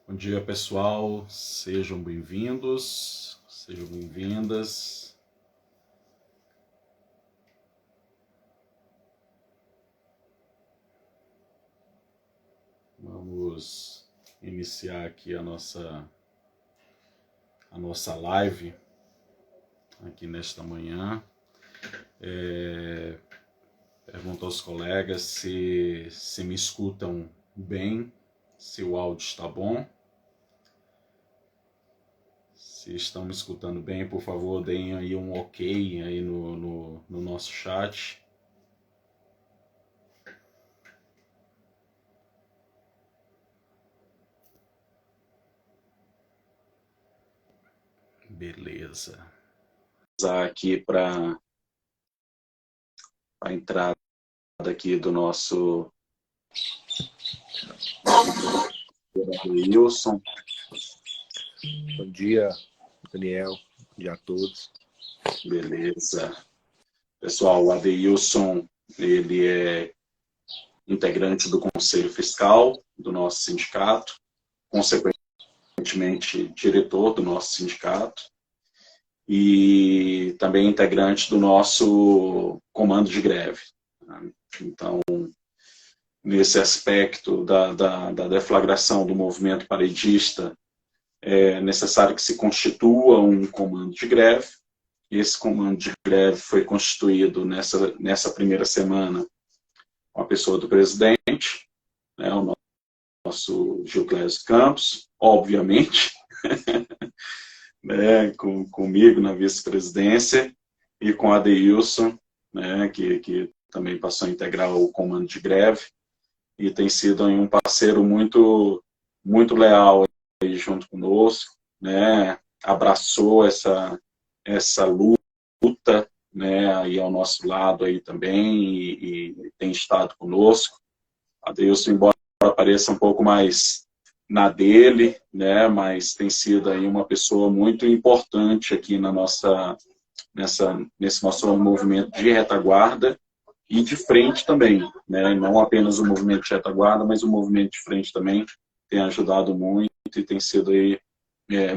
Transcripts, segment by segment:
Bom dia, pessoal. Sejam bem-vindos, sejam bem-vindas. Vamos iniciar aqui a nossa live aqui nesta manhã. Pergunto aos colegas se me escutam bem, se o áudio está bom. Se estão me escutando bem, por favor, deem aí um ok aí no nosso chat. Beleza. Vou usar aqui para a entrada aqui do nosso Wilson. Bom dia, Daniel. Bom dia a todos. Beleza. Pessoal, o Adeilson, ele é integrante do Conselho Fiscal do nosso sindicato, consequentemente diretor do nosso sindicato e também integrante do nosso comando de greve. Então, nesse aspecto da deflagração do movimento paredista, é necessário que se constitua um comando de greve. Esse comando de greve foi constituído nessa primeira semana com a pessoa do presidente, né, o nosso Gil Clésio Campos, obviamente, né, comigo na vice-presidência, e com a Adeilson, né, que também passou a integrar o comando de greve, e tem sido um parceiro muito, muito leal aí junto conosco, né, abraçou essa luta, né, aí ao nosso lado aí também, e tem estado conosco. Adeilson, embora pareça um pouco mais na dele, né, mas tem sido aí uma pessoa muito importante aqui nesse nosso movimento de retaguarda e de frente também, né, não apenas o movimento de retaguarda, mas o movimento de frente também tem ajudado muito e tem sido aí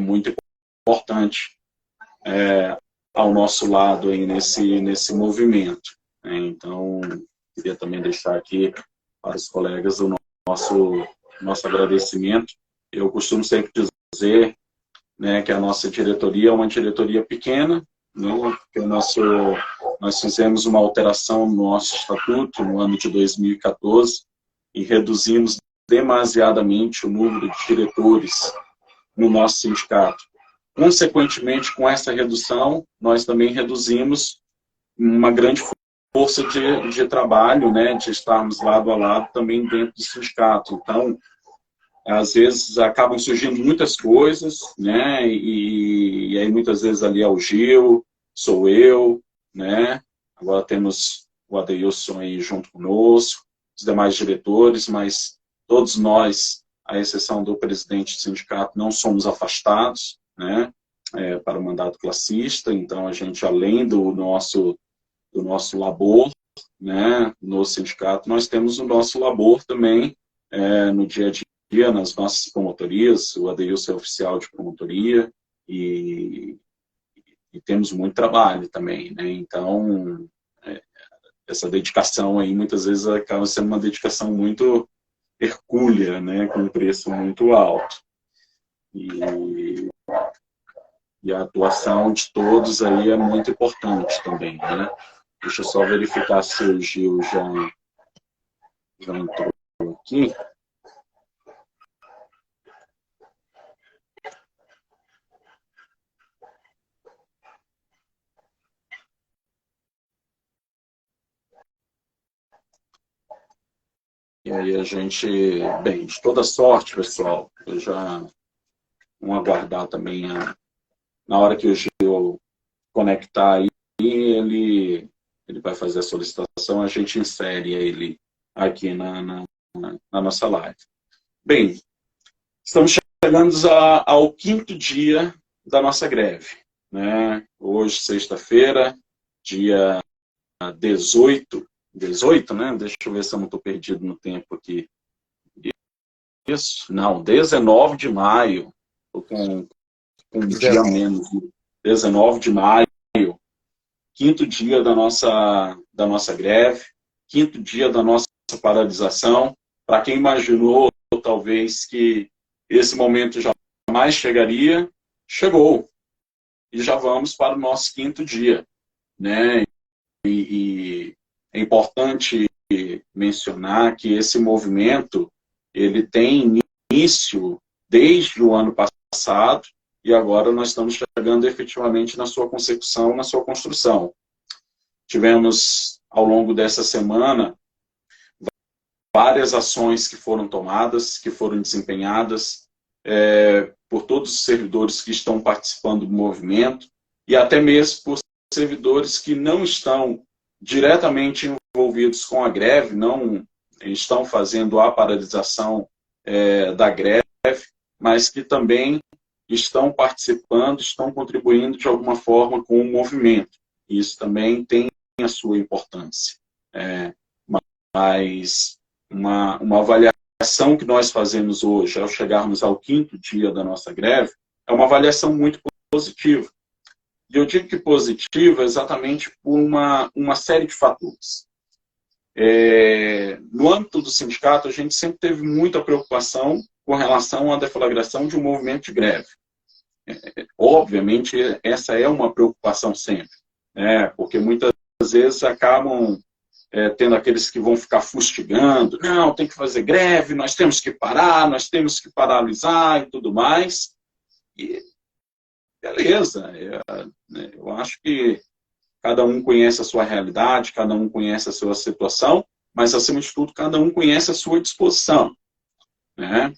muito importante ao nosso lado aí nesse movimento. Então, queria também deixar aqui para os colegas o nosso agradecimento. Eu costumo sempre dizer, né, que a nossa diretoria é uma diretoria pequena, né, porque nós fizemos uma alteração no nosso estatuto no ano de 2014 e reduzimos demasiadamente o número de diretores no nosso sindicato. Consequentemente, com essa redução, nós também reduzimos uma grande força de trabalho, né, de estarmos lado a lado também dentro do sindicato. Então, às vezes acabam surgindo muitas coisas, né, e aí muitas vezes ali é o Gil, sou eu, né, agora temos o Adeilson aí junto conosco, os demais diretores, mas todos nós, à exceção do presidente do sindicato, não somos afastados, né, para o mandato classista. Então a gente, além do nosso labor, né, no sindicato, nós temos o nosso labor também no dia a dia, nas nossas promotorias. O Adeilson é oficial de promotoria e temos muito trabalho também, né? Então, essa dedicação aí muitas vezes acaba sendo uma dedicação muito hercúlea, né, com um preço muito alto. E a atuação de todos aí é muito importante também, né? Deixa eu só verificar se o Gil já entrou aqui. E aí a gente, bem, de toda sorte, pessoal, eu já vamos aguardar também na hora que o Gil conectar aí, ele vai fazer a solicitação, a gente insere ele aqui na nossa live. Bem, estamos chegando ao quinto dia da nossa greve, né? Hoje, sexta-feira, dia 18, né? Deixa eu ver se eu não estou perdido no tempo aqui. Isso, não, 19 de maio, tô com um dia a 19. menos, 19 de maio, quinto dia da nossa greve, quinto dia da nossa paralisação. Para quem imaginou, talvez, que esse momento jamais chegaria, chegou. E já vamos para o nosso quinto dia, né? E é importante mencionar que esse movimento ele tem início desde o ano passado e agora nós estamos chegando efetivamente na sua consecução, na sua construção. Tivemos, ao longo dessa semana, várias ações que foram tomadas, que foram desempenhadas por todos os servidores que estão participando do movimento e até mesmo por servidores que não estão diretamente envolvidos com a greve, não estão fazendo a paralisação da greve, mas que também estão participando, estão contribuindo de alguma forma com o movimento. Isso também tem a sua importância. Mas uma avaliação que nós fazemos hoje, ao chegarmos ao quinto dia da nossa greve, é uma avaliação muito positiva. E eu digo que positiva exatamente por uma série de fatores. No âmbito do sindicato, a gente sempre teve muita preocupação com relação à deflagração de um movimento de greve. Obviamente, essa é uma preocupação sempre, porque muitas vezes acabam tendo aqueles que vão ficar fustigando, não, tem que fazer greve, nós temos que parar, nós temos que paralisar e tudo mais. E beleza, eu acho que cada um conhece a sua realidade, cada um conhece a sua situação, mas, acima de tudo, cada um conhece a sua disposição. Né?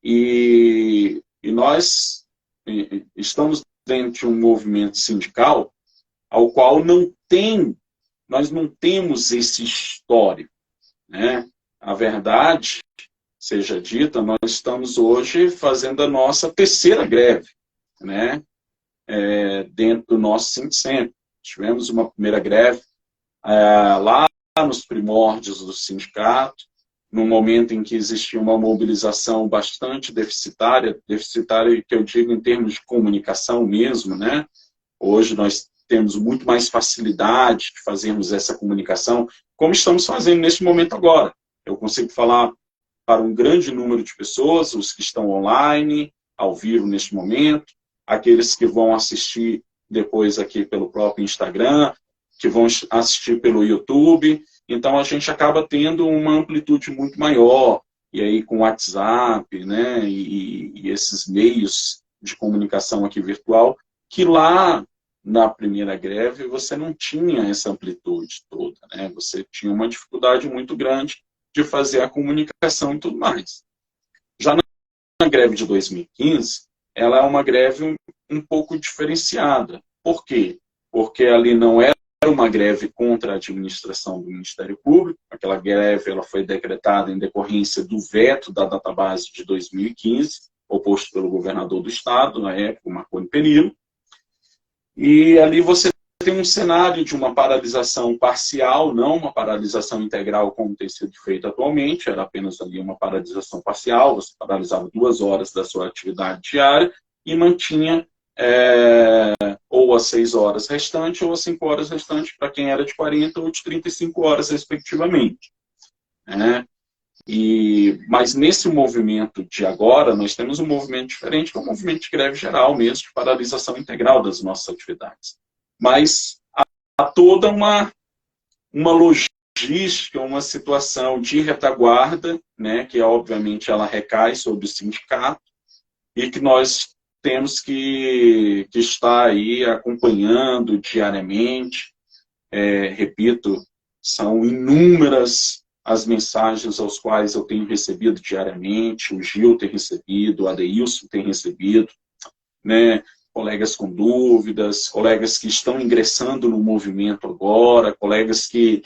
E nós estamos dentro de um movimento sindical ao qual nós não temos esse histórico. Né? A verdade seja dita, nós estamos hoje fazendo a nossa terceira greve, né? Dentro do nosso Sindicentro. Tivemos uma primeira greve lá nos primórdios do sindicato, num momento em que existia uma mobilização bastante deficitária que eu digo em termos de comunicação mesmo, né? Hoje nós temos muito mais facilidade de fazermos essa comunicação, como estamos fazendo neste momento agora. Eu consigo falar para um grande número de pessoas, os que estão online, ao vivo neste momento, aqueles que vão assistir depois aqui pelo próprio Instagram, que vão assistir pelo YouTube. Então, a gente acaba tendo uma amplitude muito maior. E aí, com o WhatsApp, né, e esses meios de comunicação aqui virtual, que lá na primeira greve você não tinha essa amplitude toda. Né? Você tinha uma dificuldade muito grande de fazer a comunicação e tudo mais. Já na greve de 2015, ela é uma greve um pouco diferenciada. Por quê? Porque ali não era uma greve contra a administração do Ministério Público. Aquela greve ela foi decretada em decorrência do veto da database de 2015, oposto pelo governador do estado, na época, Marconi Perillo. E ali você tem um cenário de uma paralisação parcial, não uma paralisação integral como tem sido feito atualmente, era apenas ali uma paralisação parcial, você paralisava 2 horas da sua atividade diária e mantinha ou as 6 horas restantes ou as 5 horas restantes para quem era de 40 ou de 35 horas, respectivamente. Mas nesse movimento de agora, nós temos um movimento diferente, que é um movimento de greve geral mesmo, de paralisação integral das nossas atividades. Mas há toda uma logística, uma situação de retaguarda, né, que obviamente ela recai sobre o sindicato e que nós temos que estar aí acompanhando diariamente. Repito, são inúmeras as mensagens aos quais eu tenho recebido diariamente, o Gil tem recebido, o Adeilson tem recebido, né? Colegas com dúvidas, colegas que estão ingressando no movimento agora, colegas que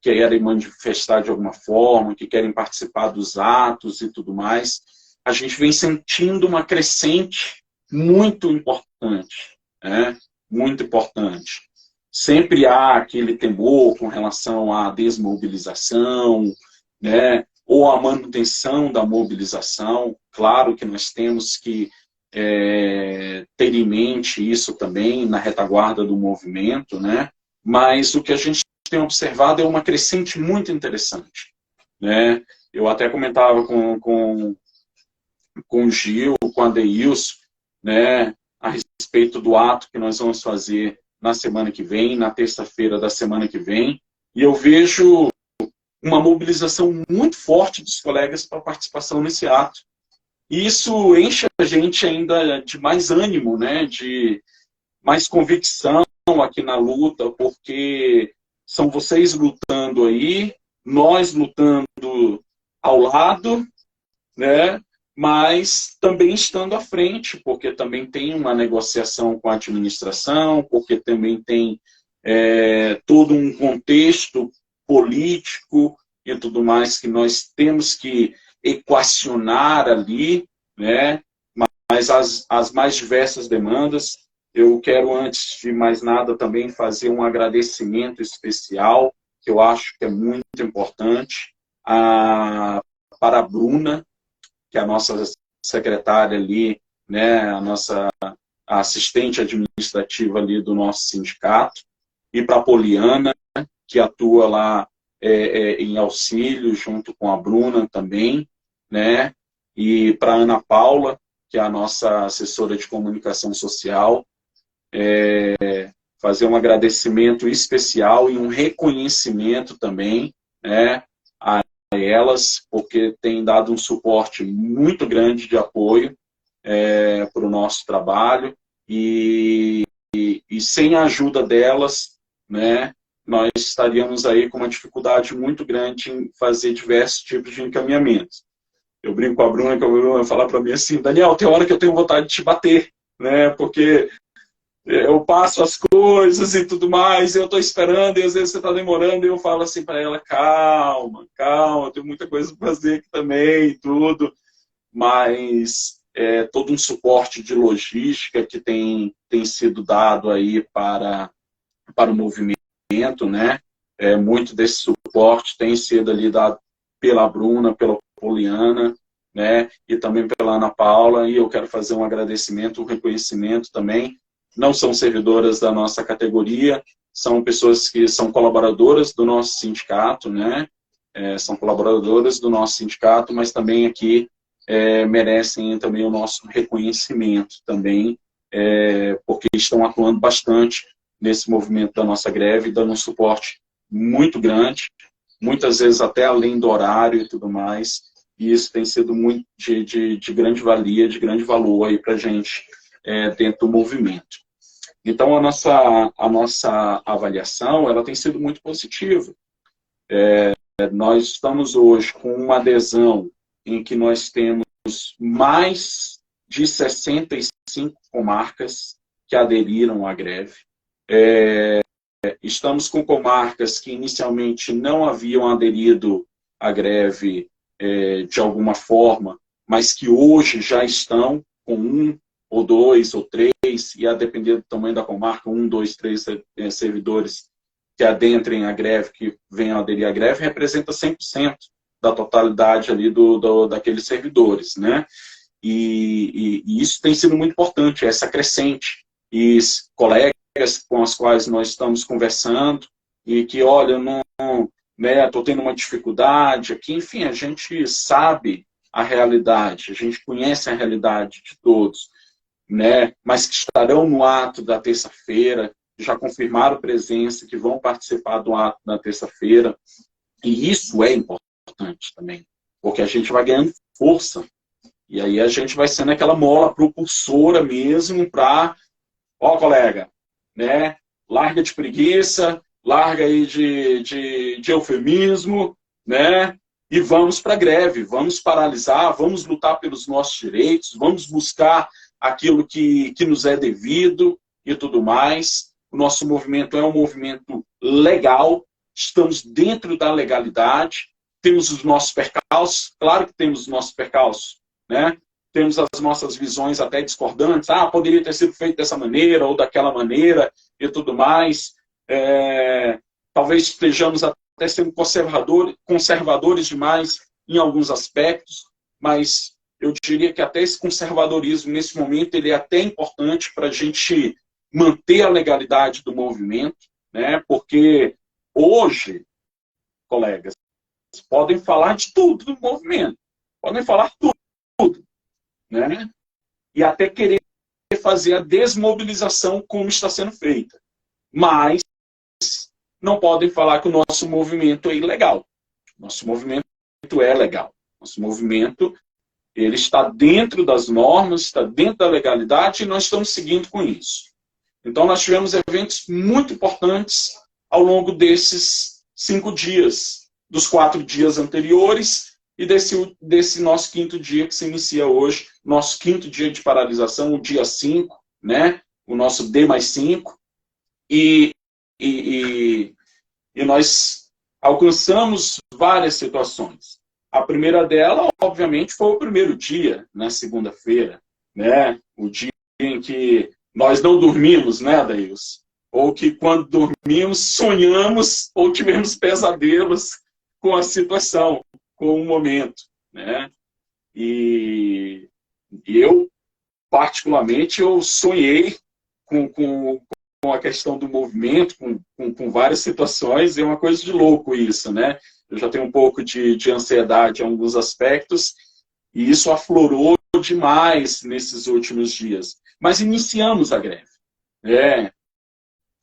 querem manifestar de alguma forma, que querem participar dos atos e tudo mais. A gente vem sentindo uma crescente muito importante, né? Muito importante. Sempre há aquele temor com relação à desmobilização, né? ou a manutenção da mobilização. Claro que nós temos que ter em mente isso também na retaguarda do movimento, né? Mas o que a gente tem observado é uma crescente muito interessante, né? Eu até comentava com o Gil, com a Deilson, né, a respeito do ato que nós vamos fazer na semana que vem, na terça-feira da semana que vem, e eu vejo uma mobilização muito forte dos colegas para participação nesse ato. E isso enche a gente ainda de mais ânimo, né, de mais convicção aqui na luta, porque são vocês lutando aí, nós lutando ao lado, né, mas também estando à frente, porque também tem uma negociação com a administração, porque também tem todo um contexto político e tudo mais que nós temos que equacionar ali, né? Mas as mais diversas demandas. Eu quero, antes de mais nada, também fazer um agradecimento especial, que eu acho que é muito importante, para a Bruna, que é a nossa secretária ali, né, a nossa assistente administrativa ali do nosso sindicato, e para a Poliana, que atua lá em auxílio, junto com a Bruna também, né, e para a Ana Paula, que é a nossa assessora de comunicação social, fazer um agradecimento especial e um reconhecimento também, né, a elas, porque tem dado um suporte muito grande de apoio para o nosso trabalho, e sem a ajuda delas, né, nós estaríamos aí com uma dificuldade muito grande em fazer diversos tipos de encaminhamentos. Eu brinco com a Bruna, que a Bruna vai falar para mim assim: Daniel, tem hora que eu tenho vontade de te bater, né, porque eu passo as coisas e tudo mais, eu estou esperando, e às vezes você está demorando, e eu falo assim para ela: calma, calma, tem muita coisa para fazer aqui também e tudo, mas todo um suporte de logística que tem sido dado aí para o movimento, né? Muito desse suporte tem sido ali dado pela Bruna, pela Poliana, né? E também pela Ana Paula, e eu quero fazer um agradecimento, um reconhecimento também. Não são servidoras da nossa categoria, são pessoas que são colaboradoras do nosso sindicato, né? São colaboradoras do nosso sindicato, mas também aqui merecem também o nosso reconhecimento também, porque estão atuando bastante nesse movimento da nossa greve, dando um suporte muito grande, muitas vezes até além do horário e tudo mais, e isso tem sido muito de grande valia, de grande valor aí para a gente dentro do movimento. Então, a nossa avaliação ela tem sido muito positiva. Nós estamos hoje com uma adesão em que nós temos mais de 65 comarcas que aderiram à greve. Estamos com comarcas que inicialmente não haviam aderido à greve de alguma forma, mas que hoje já estão com 1, ou 2, ou 3, e a depender do tamanho da comarca, 1, 2, 3 servidores que adentrem a greve, que venham aderir à greve, representa 100% da totalidade ali daqueles servidores, né? E isso tem sido muito importante, essa crescente. E colegas com as quais nós estamos conversando, e que, olha, né, estou tendo uma dificuldade aqui, enfim, a gente sabe a realidade, a gente conhece a realidade de todos, né, mas que estarão no ato da terça-feira, já confirmaram presença, que vão participar do ato da terça-feira, e isso é importante também, porque a gente vai ganhando força, e aí a gente vai sendo aquela mola propulsora mesmo para, ó, colega, né, larga de preguiça, larga aí de eufemismo, né, e vamos para a greve, vamos paralisar, vamos lutar pelos nossos direitos, vamos buscar aquilo que nos é devido e tudo mais. O nosso movimento é um movimento legal, estamos dentro da legalidade, temos os nossos percalços, claro que temos os nossos percalços, né? Temos as nossas visões até discordantes, poderia ter sido feito dessa maneira ou daquela maneira e tudo mais. Talvez estejamos até sendo conservadores demais em alguns aspectos, mas eu diria que até esse conservadorismo, nesse momento, ele é até importante para a gente manter a legalidade do movimento, né? Porque hoje, colegas, podem falar de tudo do movimento, podem falar tudo, né? E até querer fazer a desmobilização como está sendo feita. Mas não podem falar que o nosso movimento é ilegal. Nosso movimento é legal. Nosso movimento ele está dentro das normas, está dentro da legalidade e nós estamos seguindo com isso. Então nós tivemos eventos muito importantes ao longo desses 5 dias, dos 4 dias anteriores e desse nosso 5º dia que se inicia hoje, nosso 5º dia de paralisação, o dia 5, né? O nosso D+5. E nós alcançamos várias situações. A primeira dela, obviamente, foi o primeiro dia, na segunda-feira, né? O dia em que nós não dormimos, né, Adailson? Ou que quando dormimos, sonhamos ou tivemos pesadelos com a situação, com o momento, né? E eu, particularmente, eu sonhei com a questão do movimento, com várias situações, é uma coisa de louco isso, né? Eu já tenho um pouco de ansiedade em alguns aspectos, e isso aflorou demais nesses últimos dias. Mas iniciamos a greve.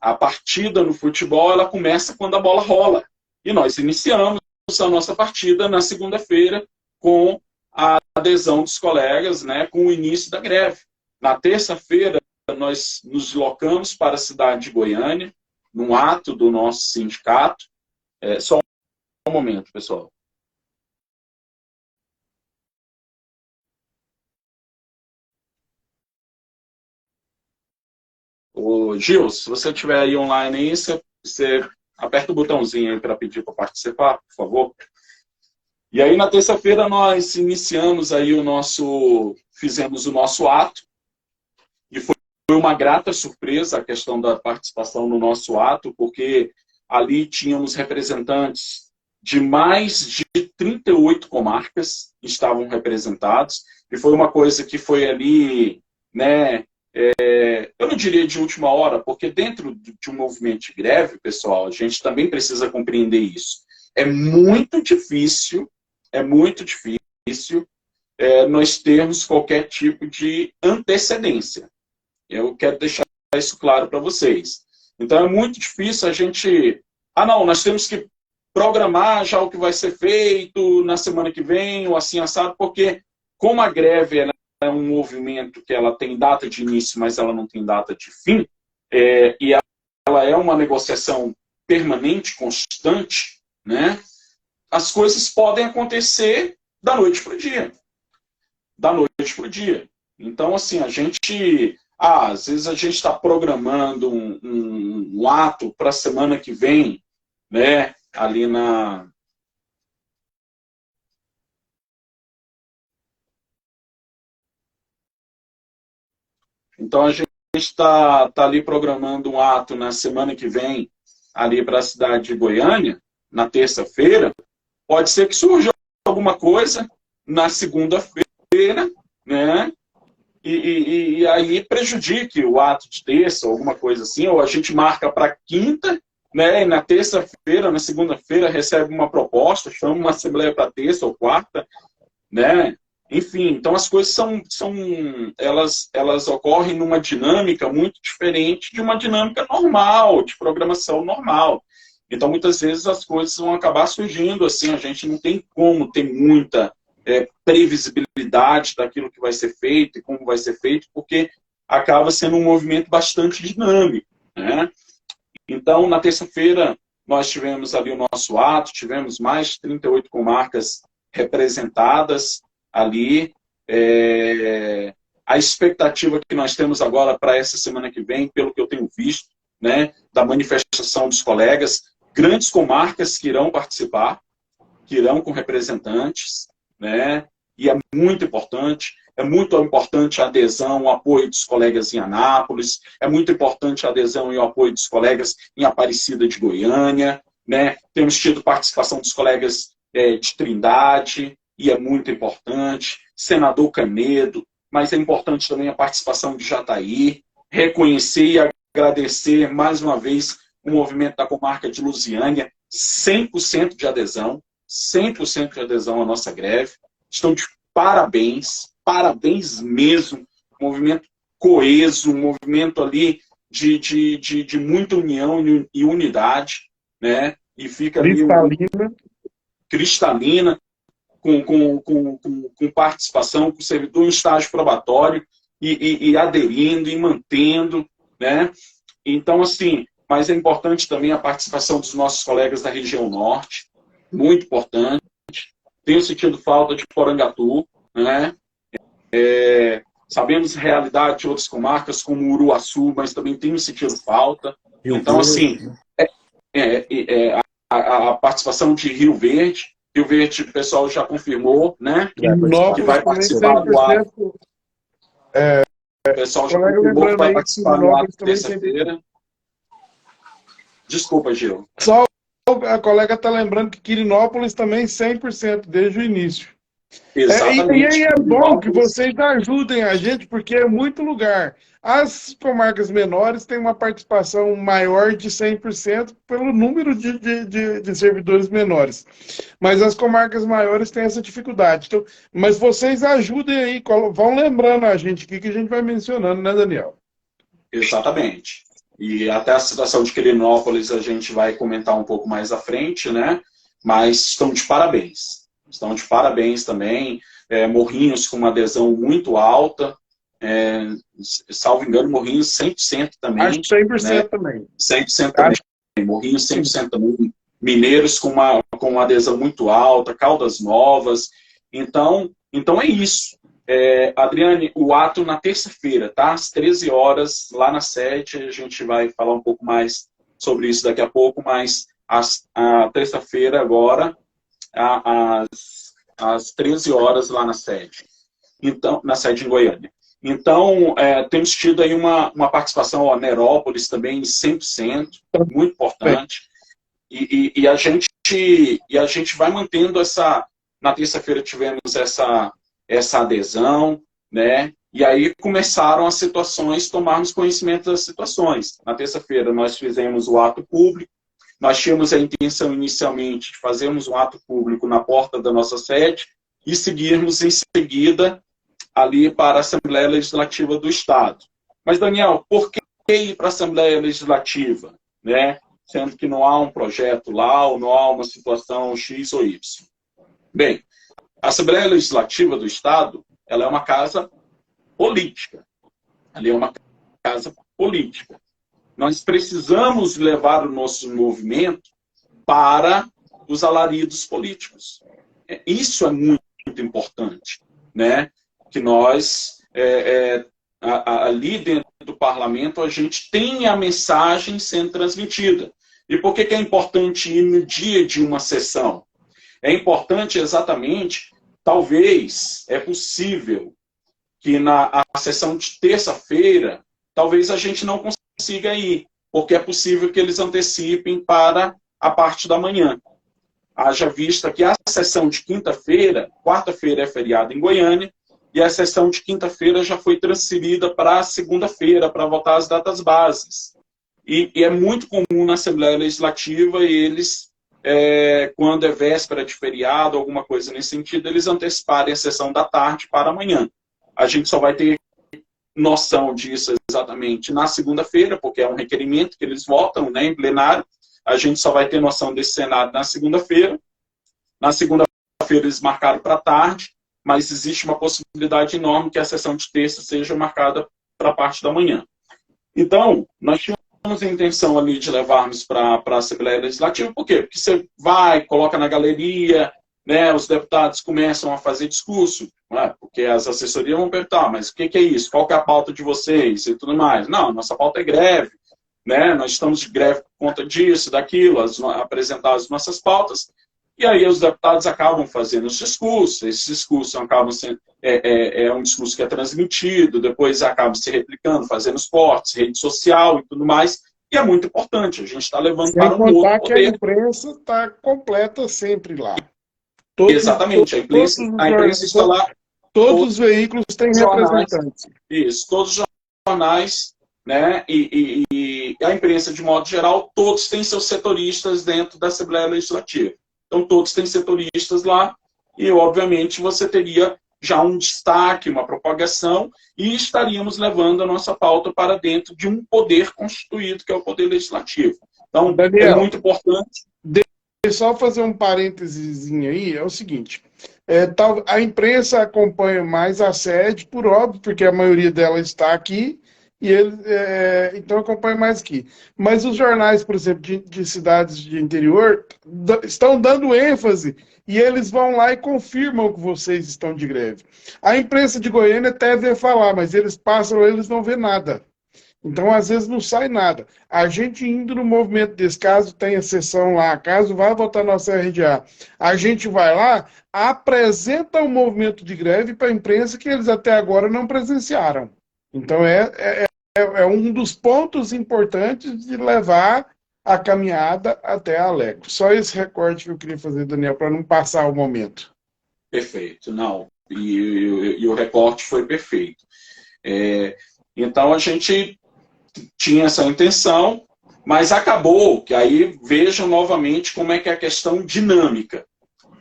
A partida no futebol, ela começa quando a bola rola. E nós iniciamos a nossa partida na segunda-feira com a adesão dos colegas, né, com o início da greve. Na terça-feira, nós nos deslocamos para a cidade de Goiânia, num ato do nosso sindicato. Só um momento, pessoal. Ô, Gil, se você estiver aí online aí, você aperta o botãozinho aí para pedir para participar, por favor. E aí, na terça-feira, nós iniciamos aí fizemos o nosso ato, e foi uma grata surpresa a questão da participação no nosso ato, porque ali tínhamos representantes de mais de 38 comarcas que estavam representados, e foi uma coisa que foi ali, né, eu não diria de última hora, porque dentro de um movimento de greve, pessoal, a gente também precisa compreender isso. É muito difícil nós termos qualquer tipo de antecedência. Eu quero deixar isso claro para vocês. Então é muito difícil a gente... não, nós temos que programar já o que vai ser feito na semana que vem, ou assim assado, porque como a greve é um movimento que ela tem data de início, mas ela não tem data de fim, e ela é uma negociação permanente, constante, né? As coisas podem acontecer da noite para o dia. Da noite para o dia. Então, assim, a gente... às vezes a gente está programando um ato para a semana que vem, né? Ali na... Então, a gente está ali programando um ato na semana que vem, ali para a cidade de Goiânia, na terça-feira. Pode ser que surja alguma coisa na segunda-feira, né? E aí prejudique o ato de terça, alguma coisa assim, ou a gente marca para quinta, né? E na terça-feira, na segunda-feira, recebe uma proposta, chama uma assembleia para terça ou quarta, né? Enfim, então as coisas elas ocorrem numa dinâmica muito diferente de uma dinâmica normal, de programação normal. Então, muitas vezes, as coisas vão acabar surgindo assim, a gente não tem como ter muita previsibilidade daquilo que vai ser feito e como vai ser feito, porque acaba sendo um movimento bastante dinâmico, né? Então, na terça-feira, nós tivemos ali o nosso ato, tivemos mais de 38 comarcas representadas ali. A expectativa que nós temos agora para essa semana que vem, pelo que eu tenho visto, né, da manifestação dos colegas, grandes comarcas que irão participar, que irão com representantes, né, e é muito importante a adesão, o apoio dos colegas em Anápolis, é muito importante a adesão e o apoio dos colegas em Aparecida de Goiânia, né, temos tido participação dos colegas de Trindade, e é muito importante, senador Canedo, mas é importante também a participação de Jataí, reconhecer e agradecer mais uma vez o movimento da comarca de Lusiânia, 100% de adesão, 100% de adesão à nossa greve. Estão de parabéns, parabéns mesmo. Movimento coeso, um movimento ali de muita união e unidade, né? E fica ali cristalina, com participação, com o servidor em estágio probatório e aderindo e mantendo, né? Então, assim, mas é importante também a participação dos nossos colegas da região norte, muito importante. Tenho sentido falta de Porangatu, né? Sabemos a realidade de outras comarcas, como Uruaçu, mas também tenho sentido falta. Então, assim, a participação de Rio Verde, o pessoal já confirmou, né? Que vai participar do ato. O pessoal já confirmou que vai participar do ato terça-feira. Desculpa, Gil. Só a colega está lembrando que Quirinópolis também 100% desde o início. Exatamente. E é bom que vocês ajudem a gente, porque é muito lugar. As comarcas menores têm uma participação maior de 100% pelo número de servidores menores. Mas as comarcas maiores têm essa dificuldade. Então, mas vocês ajudem aí, vão lembrando a gente aqui que a gente vai mencionando, né, Daniel? Exatamente. E até a situação de Quirinópolis a gente vai comentar um pouco mais à frente, né? Mas estão de parabéns. Estão de parabéns também. Morrinhos com uma adesão muito alta. Salvo engano, Morrinhos 100% também. Acho que 100%, né? Também. 100% também. Morrinhos 100% também. Mineiros com uma adesão muito alta. Caldas Novas. Então é isso. Adriane, o ato na terça-feira, tá? Às 13 horas, lá na sede. A gente vai falar um pouco mais sobre isso daqui a pouco, mas a terça-feira agora, às 13 horas, lá na sede. Então, na sede em Goiânia. Então, temos tido aí uma participação, a Nerópolis também, 100%, muito importante. E a gente vai mantendo essa... Na terça-feira tivemos essa adesão, né? E aí começaram as situações, tomarmos conhecimento das situações. Na terça-feira nós fizemos o ato público, nós tínhamos a intenção inicialmente de fazermos um ato público na porta da nossa sede e seguirmos em seguida ali para a Assembleia Legislativa do Estado. Mas, Daniel, por que ir para a Assembleia Legislativa, né? Sendo que não há um projeto lá ou não há uma situação X ou Y? Bem, a Assembleia Legislativa do Estado, ela é uma casa política. Ali é uma casa política. Nós precisamos levar o nosso movimento para os alaridos políticos. Isso é muito importante, né? Que nós, ali dentro do parlamento, a gente tenha a mensagem sendo transmitida. E por que é importante ir no dia de uma sessão? É importante exatamente, talvez, é possível que na sessão de terça-feira, talvez a gente não consiga ir, porque é possível que eles antecipem para a parte da manhã. Haja vista que a sessão de quinta-feira, quarta-feira é feriado em Goiânia, e a sessão de quinta-feira já foi transferida para a segunda-feira, para votar as datas bases. E é muito comum na Assembleia Legislativa eles... quando é véspera de feriado, alguma coisa nesse sentido, eles anteciparem a sessão da tarde para amanhã. A gente só vai ter noção disso exatamente na segunda-feira, porque é um requerimento que eles votam, né, em plenário. A gente só vai ter noção desse cenário na segunda-feira. Na segunda-feira eles marcaram para tarde, mas existe uma possibilidade enorme que a sessão de terça seja marcada para a parte da manhã. Então, nós tínhamos a intenção ali de levarmos para a Assembleia Legislativa. Por quê? Porque você vai, coloca na galeria, né, os deputados começam a fazer discurso, né, porque as assessorias vão perguntar, mas o que é isso? Qual que é a pauta de vocês e tudo mais? Não, nossa pauta é greve, né, nós estamos de greve por conta disso, daquilo, apresentar as nossas pautas, e aí os deputados acabam fazendo os discursos, esses discursos acabam sendo, um discurso que é transmitido, depois acaba se replicando, fazendo os cortes, rede social e tudo mais, e é muito importante, a gente está levando para um outro poder. Que a imprensa está completa sempre lá. Exatamente, a imprensa está lá. Todos os veículos têm representantes. Isso, todos os jornais, né, e a imprensa, de modo geral, todos têm seus setoristas dentro da Assembleia Legislativa. Então, todos têm setoristas lá e, obviamente, você teria já um destaque, uma propagação, e estaríamos levando a nossa pauta para dentro de um poder constituído, que é o Poder Legislativo. Então, Daniel, é muito importante. Só fazer um parênteses aí, é o seguinte, a imprensa acompanha mais a sede, por óbvio, porque a maioria dela está aqui, e então acompanha mais aqui. Mas os jornais, por exemplo, de cidades de interior, estão dando ênfase, e eles vão lá e confirmam que vocês estão de greve. A imprensa de Goiânia até vê falar, mas eles passam, eles não vê nada. Então, às vezes, não sai nada. A gente indo no movimento desse caso, tem a sessão lá, caso vai votar na CRDA, a gente vai lá, apresenta o movimento de greve para a imprensa que eles até agora não presenciaram. Então, é um dos pontos importantes de levar a caminhada até a Aleco. Só esse recorte que eu queria fazer, Daniel, para não passar o momento. Perfeito, não. E o recorte foi perfeito. Então, a gente tinha essa intenção, mas acabou, que aí vejam novamente como é que é a questão dinâmica.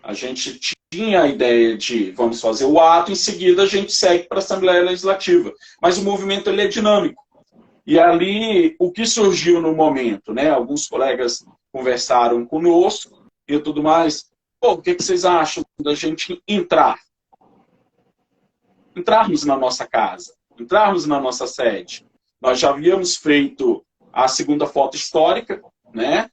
A gente tinha a ideia de vamos fazer o ato, em seguida a gente segue para a Assembleia Legislativa. Mas o movimento ele é dinâmico. E ali, o que surgiu no momento, né? Alguns colegas conversaram conosco e tudo mais. Pô, o que vocês acham da gente entrarmos na nossa casa, entrarmos na nossa sede? Nós já havíamos feito a segunda foto histórica, né?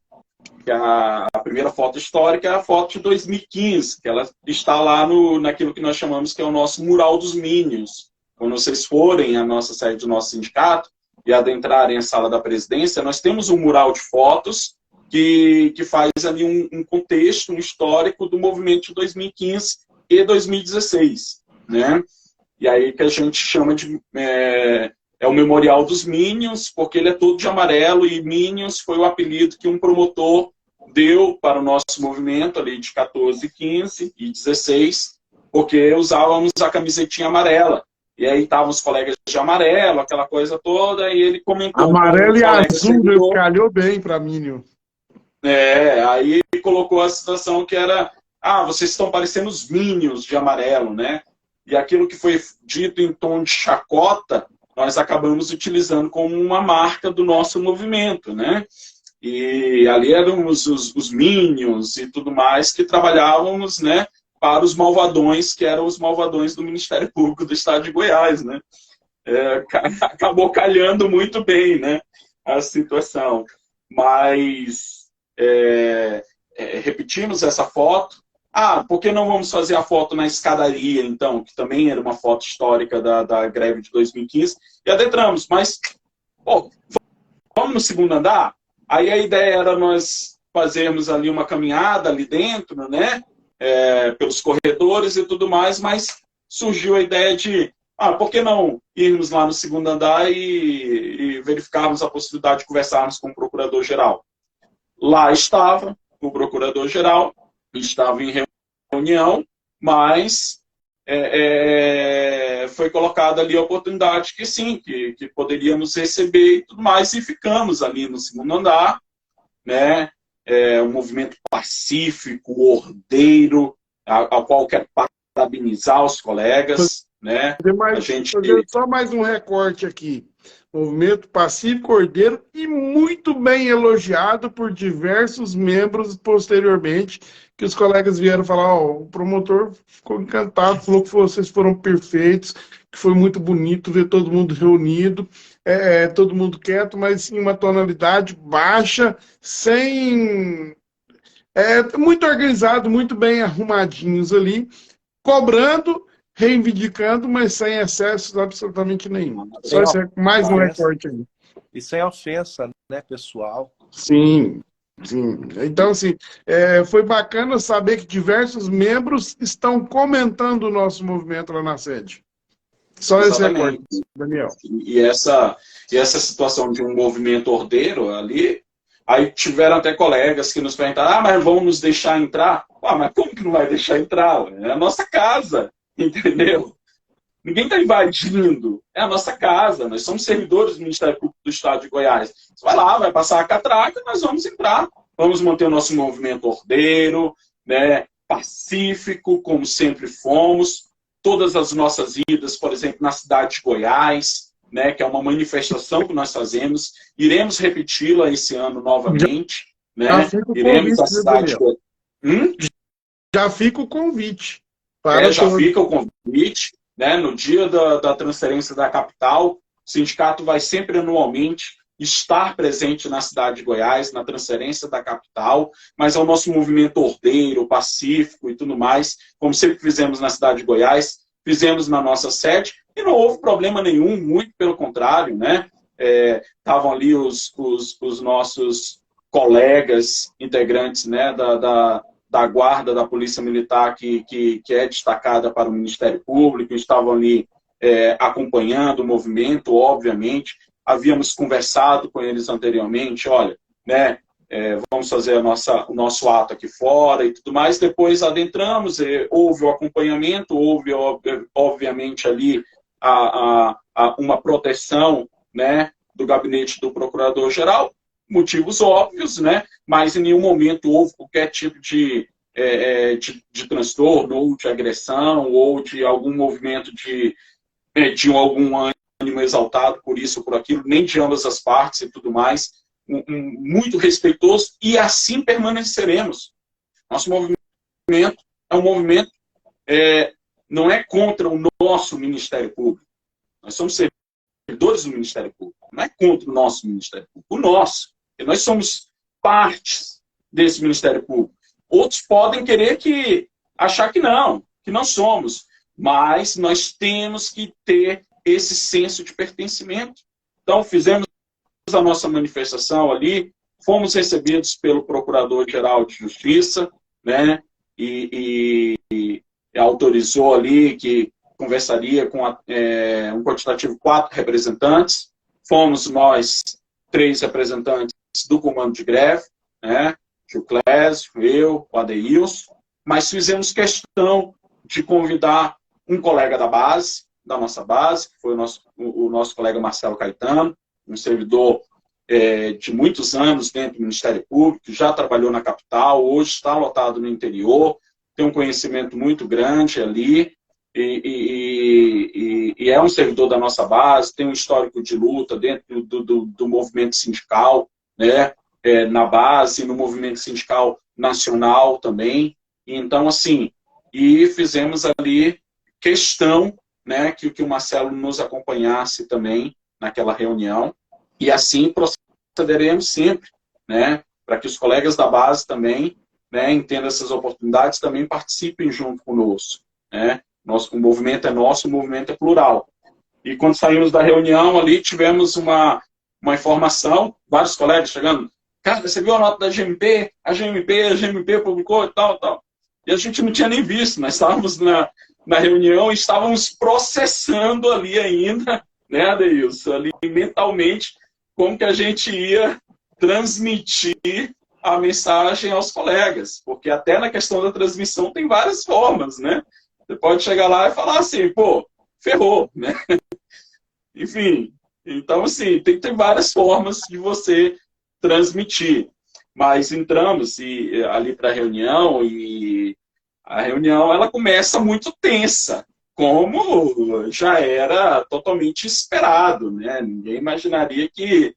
Que a primeira foto histórica é a foto de 2015, que ela está lá naquilo que nós chamamos que é o nosso mural dos Minions. Quando vocês forem à nossa sede do nosso sindicato e adentrarem a sala da presidência, nós temos um mural de fotos que faz ali um contexto, um histórico do movimento de 2015 e 2016, né? E aí que a gente chama de... É o Memorial dos Minions, porque ele é todo de amarelo, e Minions foi o apelido que um promotor deu para o nosso movimento ali de 14, 15 e 16, porque usávamos a camisetinha amarela. E aí estavam os colegas de amarelo, aquela coisa toda, e ele comentou... Amarelo e azul, calhou bem para Minion. Aí ele colocou a situação que era, vocês estão parecendo os Minions de amarelo, né? E aquilo que foi dito em tom de chacota, nós acabamos utilizando como uma marca do nosso movimento, né? E ali eram os Minions e tudo mais que trabalhávamos, né, para os malvadões, que eram os malvadões do Ministério Público do Estado de Goiás, né? Acabou calhando muito bem, né, a situação. Mas repetimos essa foto. Por que não vamos fazer a foto na escadaria, então? Que também era uma foto histórica da greve de 2015. E adentramos, mas vamos no segundo andar? Aí a ideia era nós fazermos ali uma caminhada ali dentro, né? Pelos corredores e tudo mais, mas surgiu a ideia de, por que não irmos lá no segundo andar e verificarmos a possibilidade de conversarmos com o Procurador-Geral? Lá estava o Procurador-Geral, estava em reunião, mas foi colocada ali a oportunidade que sim, que poderíamos receber e tudo mais, e ficamos ali no segundo andar, né? Um movimento pacífico, ordeiro, ao qual quero parabenizar os colegas, né? Só mais um recorte aqui. Movimento pacífico, ordeiro e muito bem elogiado por diversos membros posteriormente, que os colegas vieram falar, o promotor ficou encantado, falou que vocês foram perfeitos, que foi muito bonito ver todo mundo reunido, todo mundo quieto, mas em uma tonalidade baixa, sem... muito organizado, muito bem arrumadinhos ali, cobrando, reivindicando, mas sem excessos absolutamente nenhum. Só mais um recorte aí. Isso é ofensa, né, pessoal? Sim, sim. Então, assim, foi bacana saber que diversos membros estão comentando o nosso movimento lá na sede. Só Exatamente. Esse recorte, Daniel. E essa situação de um movimento ordeiro ali, Aí tiveram até colegas que nos perguntaram, mas vão nos deixar entrar? Mas como que não vai deixar entrar? É a nossa casa, entendeu? Ninguém está invadindo, é a nossa casa, nós somos servidores do Ministério Público do Estado de Goiás. Você vai lá, vai passar a catraca, nós vamos entrar. Vamos manter o nosso movimento ordeiro, né, pacífico, como sempre fomos. Todas as nossas idas, por exemplo, na cidade de Goiás, né, que é uma manifestação que nós fazemos, iremos repeti-la esse ano novamente. Né? Iremos à cidade de Goiás. Já fica o convite. Já fica o convite. Né? No dia da transferência da capital, o sindicato vai sempre anualmente estar presente na cidade de Goiás, na transferência da capital, mas é o nosso movimento ordeiro, pacífico e tudo mais, como sempre fizemos na cidade de Goiás, fizemos na nossa sede, e não houve problema nenhum, muito pelo contrário, né? Estavam ali os nossos colegas integrantes, né, da guarda da Polícia Militar, que é destacada para o Ministério Público, estavam ali acompanhando o movimento, obviamente. Havíamos conversado com eles anteriormente, olha, né, vamos fazer o nosso ato aqui fora e tudo mais. Depois adentramos, houve o acompanhamento, houve, obviamente, ali uma proteção, né, do gabinete do Procurador-Geral, motivos óbvios, né, mas em nenhum momento houve qualquer tipo de transtorno, ou de agressão, ou de algum movimento de algum ânimo exaltado por isso ou por aquilo, nem de ambas as partes e tudo mais, muito respeitoso, e assim permaneceremos. Nosso movimento é um movimento, não é contra o nosso Ministério Público. Nós somos servidores do Ministério Público, não é contra o nosso Ministério Público, o nosso. E nós somos partes desse Ministério Público. Outros podem querer achar que não somos, mas nós temos que ter esse senso de pertencimento. Então, fizemos a nossa manifestação ali, fomos recebidos pelo Procurador-Geral de Justiça, né, e autorizou ali que conversaria com um quantitativo de 4 representantes. Fomos nós 3 representantes do comando de greve, né, o Clésio, eu, o Adeilson, mas fizemos questão de convidar um colega da nossa base, que foi o nosso colega Marcelo Caetano, um servidor de muitos anos dentro do Ministério Público, já trabalhou na capital, hoje está lotado no interior, tem um conhecimento muito grande ali, e é um servidor da nossa base, tem um histórico de luta dentro do movimento sindical, né, na base, no movimento sindical nacional também. Então, assim, e fizemos ali questão, né, que o Marcelo nos acompanhasse também naquela reunião, e assim procederemos sempre, né, para que os colegas da base também, né, entendam essas oportunidades, também participem junto conosco, né. O movimento é nosso, o movimento é plural. E quando saímos da reunião ali, tivemos uma informação, vários colegas chegando, cara, você viu a nota da GMP? A GMP publicou e tal. E a gente não tinha nem visto, nós estávamos na reunião e estávamos processando ali ainda, né, Adeilson, ali mentalmente, como que a gente ia transmitir a mensagem aos colegas, porque até na questão da transmissão tem várias formas, né? Você pode chegar lá e falar assim, pô, ferrou, né? Enfim, então assim, tem várias formas de você transmitir. Mas entramos ali para a reunião, e a reunião ela começa muito tensa, como já era totalmente esperado, né? Ninguém imaginaria que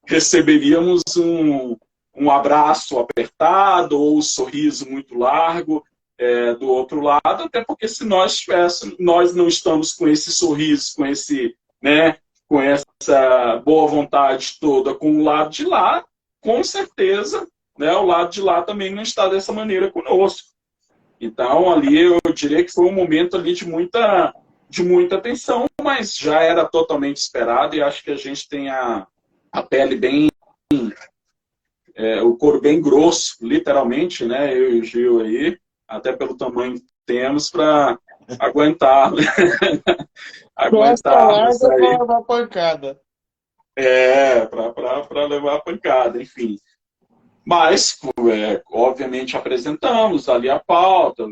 receberíamos um abraço apertado ou um sorriso muito largo do outro lado, até porque se nós não estamos com esse sorriso, com esse, né, com essa boa vontade toda com o lado de lá, com certeza, né, o lado de lá também não está dessa maneira conosco. Então, ali eu diria que foi um momento ali de muita tensão, mas já era totalmente esperado, e acho que a gente tem a pele bem, o couro bem grosso, literalmente, né, eu e o Gil aí, até pelo tamanho que temos para aguentar. Aguentarmos aí. Para levar pancada. Para levar a pancada, enfim. Mas, obviamente, apresentamos ali a pauta,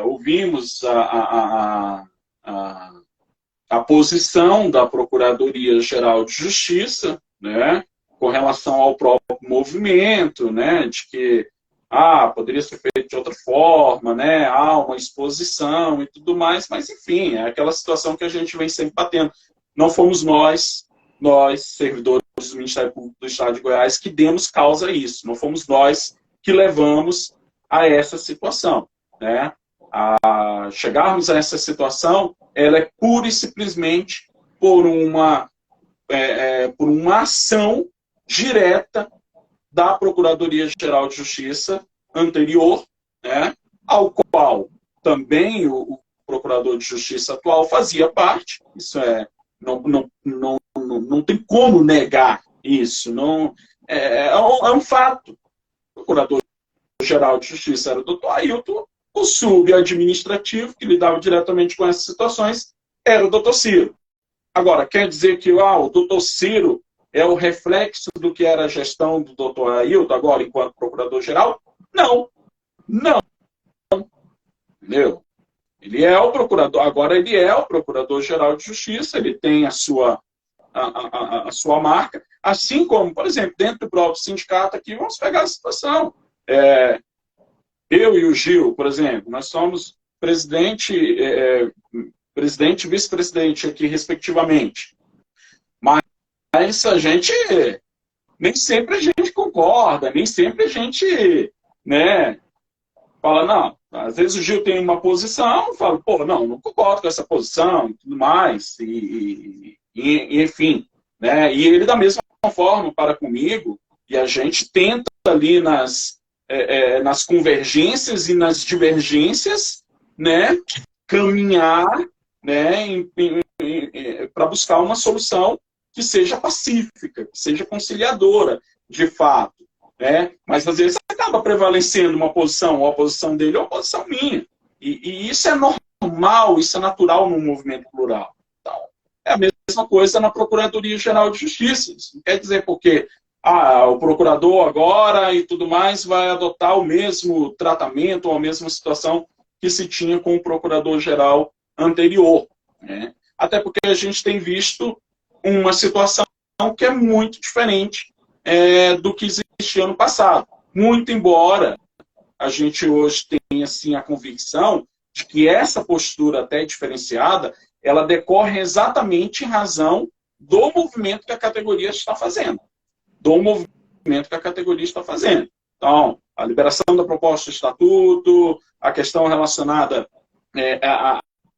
ouvimos a posição da Procuradoria-Geral de Justiça, né, com relação ao próprio movimento, né, de que poderia ser feito de outra forma, né, há uma exposição e tudo mais, mas, enfim, é aquela situação que a gente vem sempre batendo. Não fomos nós, servidores do Ministério Público do Estado de Goiás, que demos causa a isso. Não fomos nós que levamos a essa situação, né? Chegarmos a essa situação, ela é pura e simplesmente por uma ação direta da Procuradoria-Geral de Justiça anterior, né, ao qual também o Procurador de Justiça atual fazia parte. Isso não tem como negar isso. Não, é um fato. O Procurador-Geral de Justiça era o doutor Ailton, o subadministrativo, que lidava diretamente com essas situações, era o doutor Ciro. Agora, quer dizer que o doutor Ciro é o reflexo do que era a gestão do doutor Ailton, agora enquanto procurador-geral? Não. Não. Entendeu? Ele é o procurador, agora ele é o Procurador-Geral de Justiça, ele tem a sua marca, assim como, por exemplo, dentro do próprio sindicato aqui, vamos pegar a situação. Eu e o Gil, por exemplo, nós somos presidente e vice-presidente aqui, respectivamente. Mas a gente, nem sempre a gente concorda, nem sempre a gente, né, fala, não. Às vezes o Gil tem uma posição, fala, não concordo com essa posição e tudo mais, e enfim, né, e ele da mesma forma para comigo, e a gente tenta ali nas convergências e nas divergências, né, caminhar, né, para buscar uma solução que seja pacífica, que seja conciliadora, de fato. Né? Mas às vezes acaba prevalecendo uma posição, ou a posição dele ou a posição minha. E isso é normal, isso é natural no movimento plural. Então, é a mesma coisa na Procuradoria-Geral de Justiça. Isso não quer dizer porque o procurador agora e tudo mais vai adotar o mesmo tratamento ou a mesma situação que se tinha com o procurador-geral anterior. Né? Até porque a gente tem visto uma situação que é muito diferente do que existia ano passado. Muito embora a gente hoje tenha assim, a convicção de que essa postura até diferenciada, ela decorre exatamente em razão do movimento que a categoria está fazendo. Então, a liberação da proposta de estatuto, a questão relacionada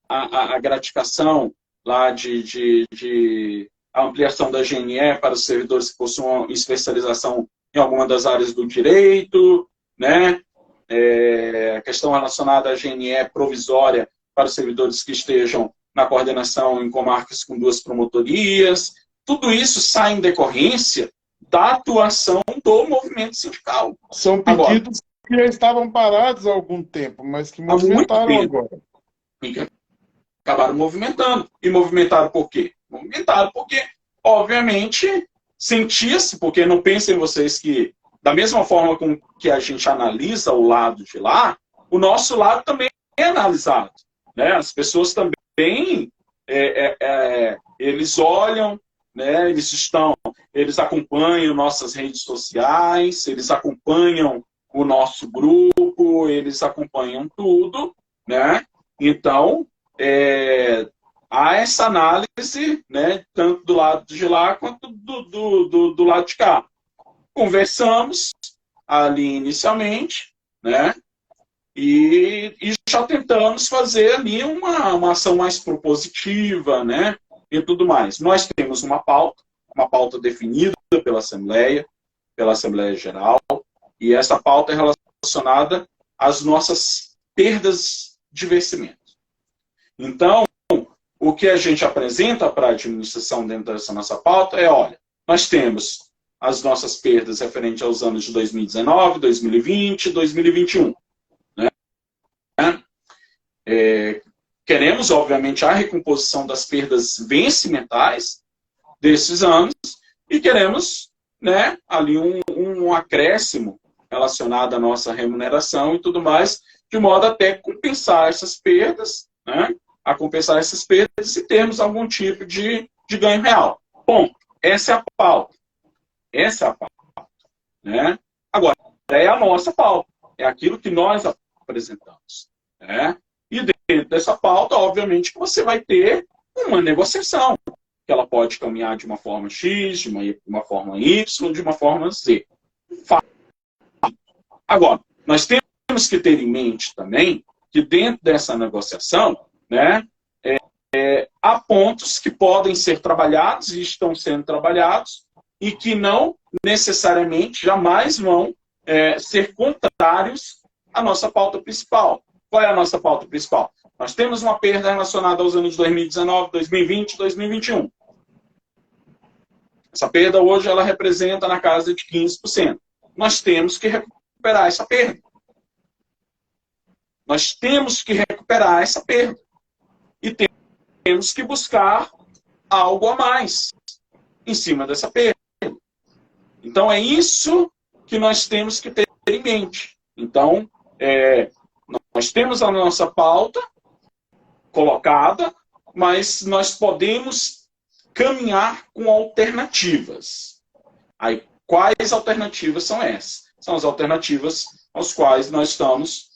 à gratificação lá de a ampliação da GNE para os servidores que possuam especialização em alguma das áreas do direito, né? A questão relacionada à GNE provisória para os servidores que estejam na coordenação em comarcas com 2 promotorias. Tudo isso sai em decorrência da atuação do movimento sindical. São pedidos que já estavam parados há algum tempo, mas que movimentaram agora. E que acabaram movimentando. E movimentaram por quê? Movimentaram porque, obviamente, sentia-se, porque não pensem vocês que, da mesma forma com que a gente analisa o lado de lá, o nosso lado também é analisado. Né? As pessoas também, eles olham, né? Eles acompanham nossas redes sociais, eles acompanham o nosso grupo, eles acompanham tudo, né? Então, há essa análise, né, tanto do lado de lá quanto do lado de cá. Conversamos ali inicialmente, né, e já tentamos fazer ali uma ação mais propositiva, né, e tudo mais. Nós temos uma pauta definida pela Assembleia Geral, e essa pauta é relacionada às nossas perdas de vencimento. Então, o que a gente apresenta para a administração dentro dessa nossa pauta é, olha, nós temos as nossas perdas referentes aos anos de 2019, 2020 e 2021. Né? Queremos, obviamente, a recomposição das perdas vencimentais desses anos e queremos, né, ali um acréscimo relacionada à nossa remuneração e tudo mais, de modo até compensar essas perdas, né? A compensar essas perdas e termos algum tipo de ganho real. Bom, essa é a pauta. Essa é a pauta. Né? Agora, é a nossa pauta. É aquilo que nós apresentamos. Né? E dentro dessa pauta, obviamente, que você vai ter uma negociação. Que ela pode caminhar de uma forma X, de uma forma Y, de uma forma Z. Agora, nós temos que ter em mente também que dentro dessa negociação, né, há pontos que podem ser trabalhados e estão sendo trabalhados e que não necessariamente jamais vão ser contrários à nossa pauta principal. Qual é a nossa pauta principal? Nós temos uma perda relacionada aos anos 2019, 2020 e 2021. Essa perda hoje ela representa na casa de 15%. Nós temos que recuperar essa perda. Nós temos que recuperar essa perda. E temos que buscar algo a mais em cima dessa perda. Então, é isso que nós temos que ter em mente. Então, nós temos a nossa pauta colocada, mas nós podemos caminhar com alternativas. Aí, quais alternativas são essas? São as alternativas às quais nós estamos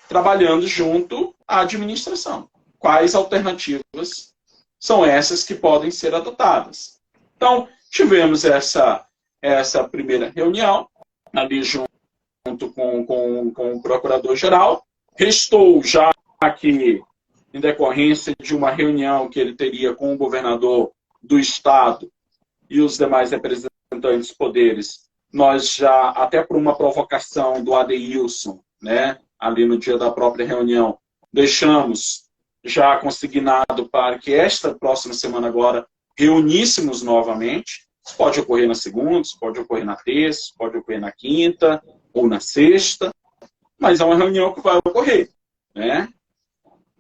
trabalhando junto à administração. Quais alternativas são essas que podem ser adotadas? Então, tivemos essa primeira reunião, ali junto com o Procurador-Geral. Restou já que, em decorrência de uma reunião que ele teria com o governador do Estado e os demais representantes poderes, nós já, até por uma provocação do Adeilson, né, ali no dia da própria reunião, deixamos já consignado para que esta próxima semana agora reuníssemos novamente. Isso pode ocorrer na segunda, isso pode ocorrer na terça, isso pode ocorrer na quinta ou na sexta, mas é uma reunião que vai ocorrer, né?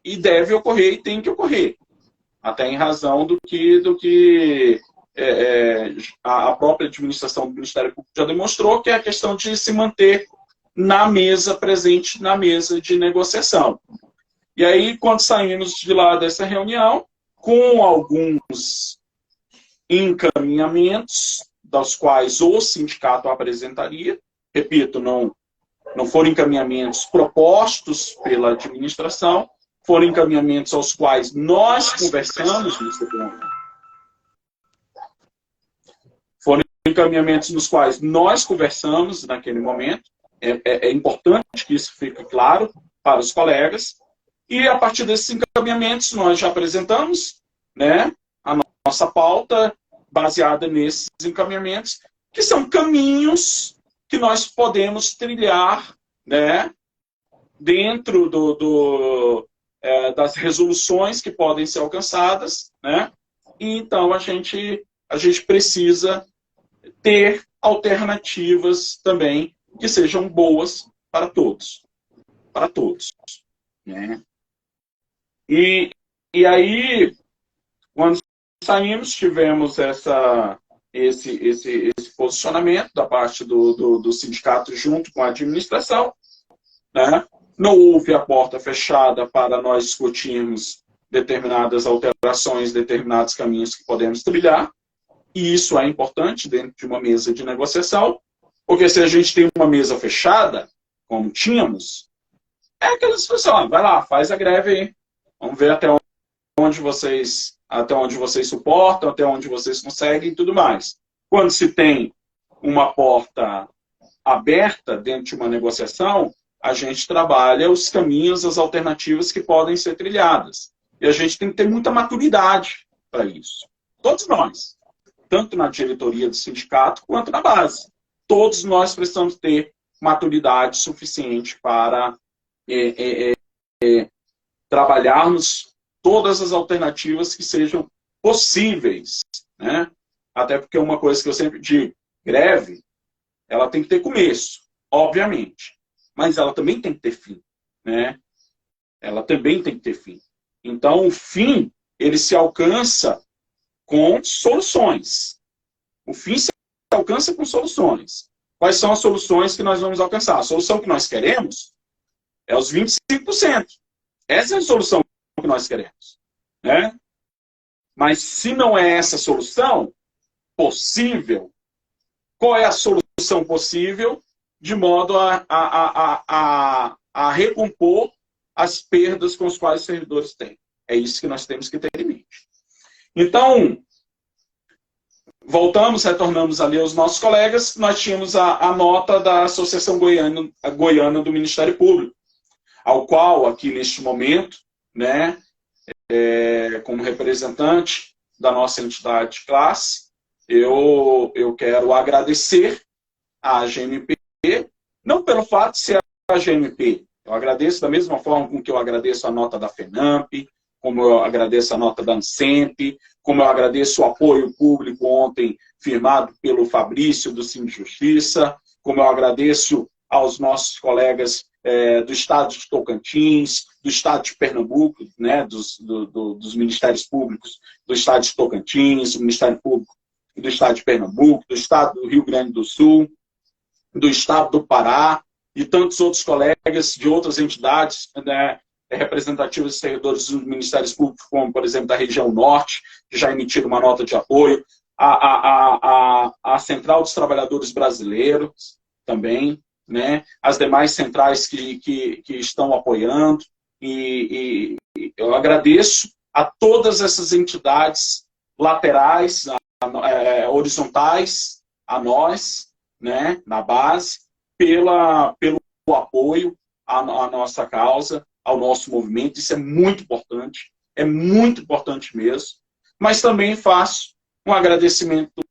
E deve ocorrer e tem que ocorrer, até em razão do que a própria administração do Ministério Público já demonstrou, que é a questão de se manter na mesa, presente na mesa de negociação. E aí, quando saímos de lá dessa reunião, com alguns encaminhamentos, dos quais o sindicato apresentaria, repito, não foram encaminhamentos propostos pela administração, foram encaminhamentos aos quais nós conversamos nesse ponto. Foram encaminhamentos nos quais nós conversamos naquele momento. É importante que isso fique claro para os colegas. E a partir desses encaminhamentos nós já apresentamos, né, a nossa pauta baseada nesses encaminhamentos, que são caminhos que nós podemos trilhar, né, dentro das resoluções que podem ser alcançadas, né? E então a gente precisa ter alternativas também que sejam boas para todos. Para todos. Né? E aí, quando saímos, tivemos esse posicionamento da parte do sindicato junto com a administração, né? Não houve a porta fechada para nós discutirmos determinadas alterações, determinados caminhos que podemos trilhar, e isso é importante dentro de uma mesa de negociação, porque se a gente tem uma mesa fechada, como tínhamos, é aquela situação, vai lá, faz a greve aí, vamos ver até onde vocês suportam, até onde vocês conseguem e tudo mais. Quando se tem uma porta aberta dentro de uma negociação, a gente trabalha os caminhos, as alternativas que podem ser trilhadas. E a gente tem que ter muita maturidade para isso. Todos nós. Tanto na diretoria do sindicato, quanto na base. Todos nós precisamos ter maturidade suficiente para trabalharmos todas as alternativas que sejam possíveis. Né? Até porque uma coisa que eu sempre digo, greve, ela tem que ter começo, obviamente. Mas ela também tem que ter fim, né? Ela também tem que ter fim. Então, o fim, ele se alcança com soluções. O fim se alcança com soluções. quais são as soluções que nós vamos alcançar. A solução que nós queremos é os 25%. Essa é a solução que nós queremos, né? Mas se não é essa solução possível, qual é a solução possível de modo a recompor as perdas com as quais os servidores têm? É isso que nós temos que ter em mente. Então, retornamos ali aos nossos colegas, nós tínhamos a nota da Associação Goiana do Ministério Público, ao qual, aqui neste momento, né, como representante da nossa entidade de classe, eu quero agradecer à GMP, não pelo fato de ser a GMP, eu agradeço da mesma forma com que eu agradeço a nota da FENAMP, como eu agradeço a nota da ANSEMP, como eu agradeço o apoio público ontem firmado pelo Fabrício, do Cine Justiça, como eu agradeço aos nossos colegas do Estado de Tocantins, do Estado de Pernambuco, né, dos Ministérios Públicos do Estado de Tocantins, do Ministério Público do Estado de Pernambuco, do Estado do Rio Grande do Sul, do Estado do Pará e tantos outros colegas de outras entidades, né, representativas de servidores dos Ministérios Públicos, como, por exemplo, da região Norte, que já emitiram uma nota de apoio, a Central dos Trabalhadores Brasileiros também, né, as demais centrais que estão apoiando, e eu agradeço a todas essas entidades laterais, horizontais, a nós, né, na base, pelo apoio à nossa causa, ao nosso movimento. Isso é muito importante mesmo. Mas também faço um agradecimento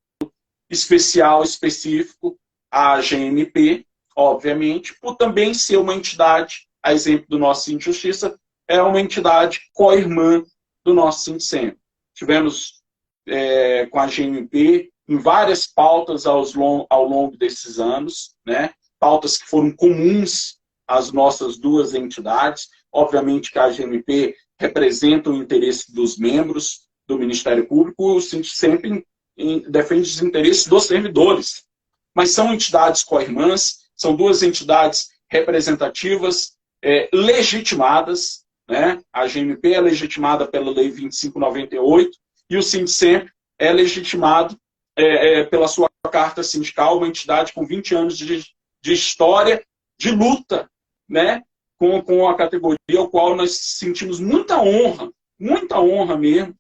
especial, específico à GMP, obviamente, por também ser uma entidade, a exemplo do nosso Cine Justiça, é uma entidade co-irmã do nosso Sindicem. Tivemos com a GMP em várias pautas ao longo desses anos, né? Pautas que foram comuns às nossas duas entidades. Obviamente que a GMP representa o interesse dos membros do Ministério Público, o Sindicem defende os interesses dos servidores. Mas são entidades co-irmãs, são duas entidades representativas, legitimadas, né? A GMP é legitimada pela Lei 2598 e o Sindicem é legitimado pela sua carta sindical, uma entidade com 20 anos de história, de luta, né? Com a categoria, ao qual nós sentimos muita honra mesmo,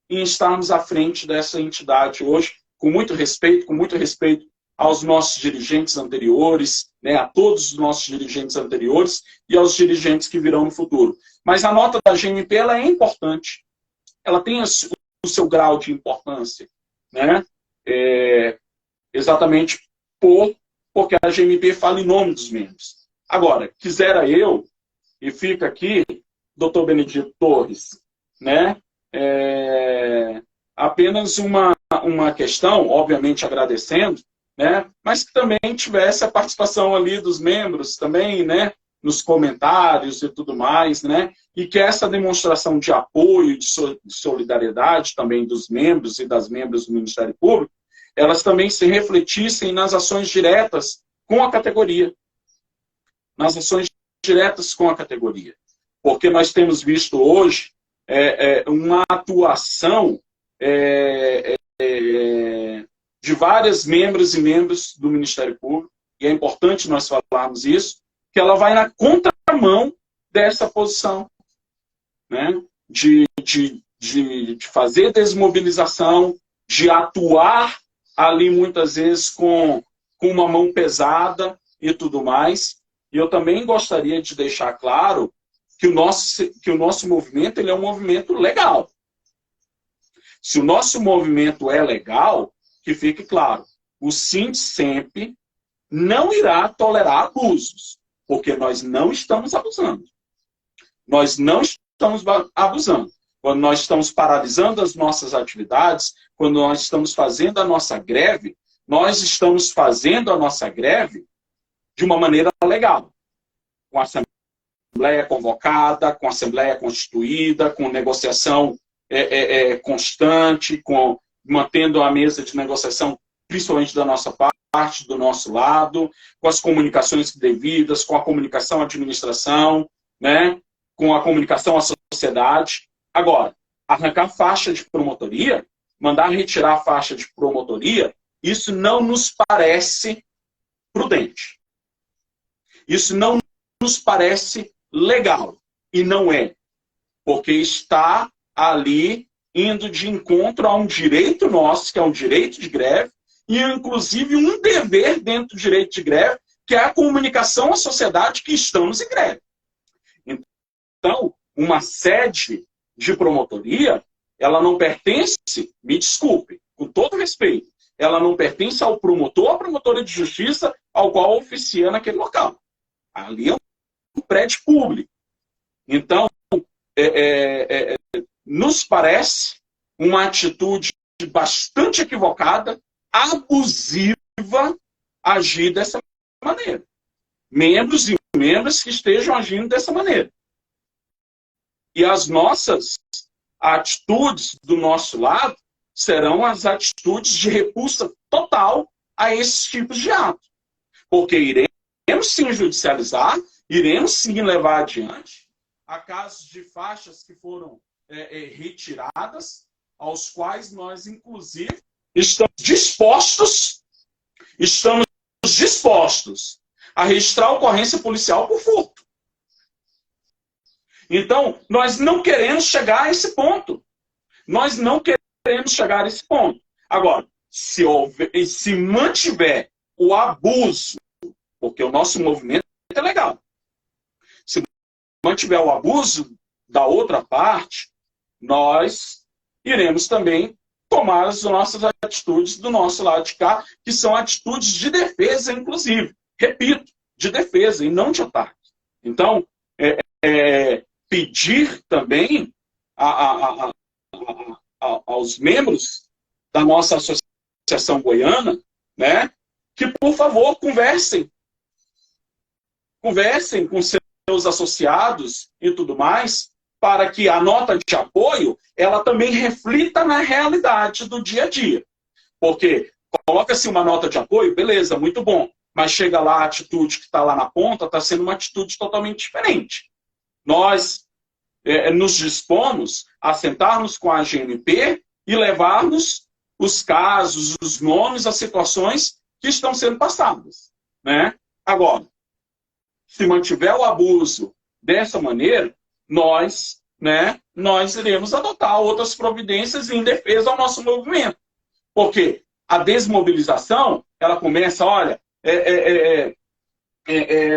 em estarmos à frente dessa entidade hoje, com muito respeito aos nossos dirigentes anteriores, né, a todos os nossos dirigentes anteriores e aos dirigentes que virão no futuro. Mas a nota da GMP ela é importante, ela tem o seu grau de importância, né? Exatamente porque a GMP fala em nome dos membros. Agora, quisera eu, e fica aqui, doutor Benedito Torres, né? Apenas uma questão, obviamente agradecendo, né? Mas que também tivesse a participação ali dos membros também, né? Nos comentários e tudo mais, né? E que essa demonstração de apoio, de solidariedade também dos membros e das membros do Ministério Público, elas também se refletissem nas ações diretas com a categoria. Nas ações diretas com a categoria. Porque nós temos visto hoje uma atuação de várias membros e membros do Ministério Público, e é importante nós falarmos isso, que ela vai na contramão dessa posição, né? de fazer desmobilização, de atuar ali muitas vezes com uma mão pesada e tudo mais. E eu também gostaria de deixar claro que o nosso movimento ele é um movimento legal. Se o nosso movimento é legal, que fique claro, o Sindicem não irá tolerar abusos, porque nós não estamos abusando. Nós não estamos abusando. Quando nós estamos paralisando as nossas atividades, quando nós estamos fazendo a nossa greve, nós estamos fazendo a nossa greve de uma maneira legal. Com a Assembleia convocada, com a Assembleia constituída, com negociação constante, mantendo a mesa de negociação, principalmente da nossa parte, parte do nosso lado, com as comunicações devidas, com a comunicação à administração, né, com a comunicação à sociedade. Agora, arrancar faixa de promotoria, mandar retirar a faixa de promotoria, isso não nos parece prudente. Isso não nos parece legal. E não é. Porque está ali indo de encontro a um direito nosso, que é um direito de greve, e inclusive um dever dentro do direito de greve, que é a comunicação à sociedade que estamos em greve. Então, uma sede de promotoria, ela não pertence, me desculpe, com todo respeito, ela não pertence ao promotor ou à promotora de justiça ao qual oficia naquele local. Ali é um prédio público. Então, nos parece uma atitude bastante equivocada, abusiva, agir dessa maneira. Membros e membros que estejam agindo dessa maneira. E as nossas atitudes do nosso lado serão as atitudes de repulsa total a esses tipos de atos. Porque iremos sim judicializar, iremos sim levar adiante a casos de faixas que foram retiradas, aos quais nós, inclusive, estamos dispostos a registrar a ocorrência policial por furto. Então, nós não queremos chegar a esse ponto. Nós não queremos chegar a esse ponto. Agora, se mantiver o abuso, porque o nosso movimento é legal, se mantiver o abuso da outra parte, nós iremos também tomar as nossas atitudes do nosso lado de cá, que são atitudes de defesa, inclusive. Repito, de defesa e não de ataque. Então, pedir também aos membros da nossa associação goiana, né, que, por favor, conversem com seus associados e tudo mais, para que a nota de apoio, ela também reflita na realidade do dia a dia. Porque coloca-se uma nota de apoio, beleza, muito bom, mas chega lá a atitude que está lá na ponta, está sendo uma atitude totalmente diferente. Nós nos dispomos a sentarmos com a GMP e levarmos os casos, os nomes, as situações que estão sendo passadas, né? Agora, se mantiver o abuso dessa maneira, nós iremos adotar outras providências em defesa ao nosso movimento. Porque a desmobilização, ela começa, olha,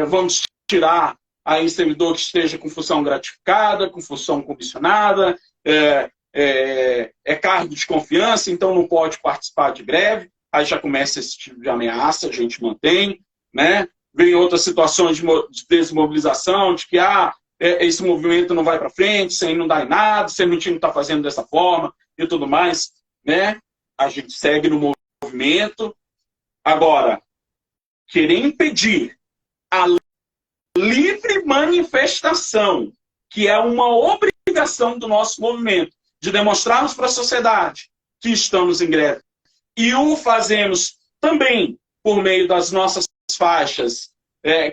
vamos tirar aí servidor que esteja com função gratificada, com função comissionada, cargo de confiança, então não pode participar de greve. Aí já começa esse tipo de ameaça, a gente mantém, né? Vem outras situações de desmobilização, de que esse movimento não vai para frente, isso aí não dá em nada, se o time está fazendo dessa forma e tudo mais, né? A gente segue no movimento. Agora, querer impedir a livre manifestação, que é uma obrigação do nosso movimento, de demonstrarmos para a sociedade que estamos em greve, e o fazemos também por meio das nossas faixas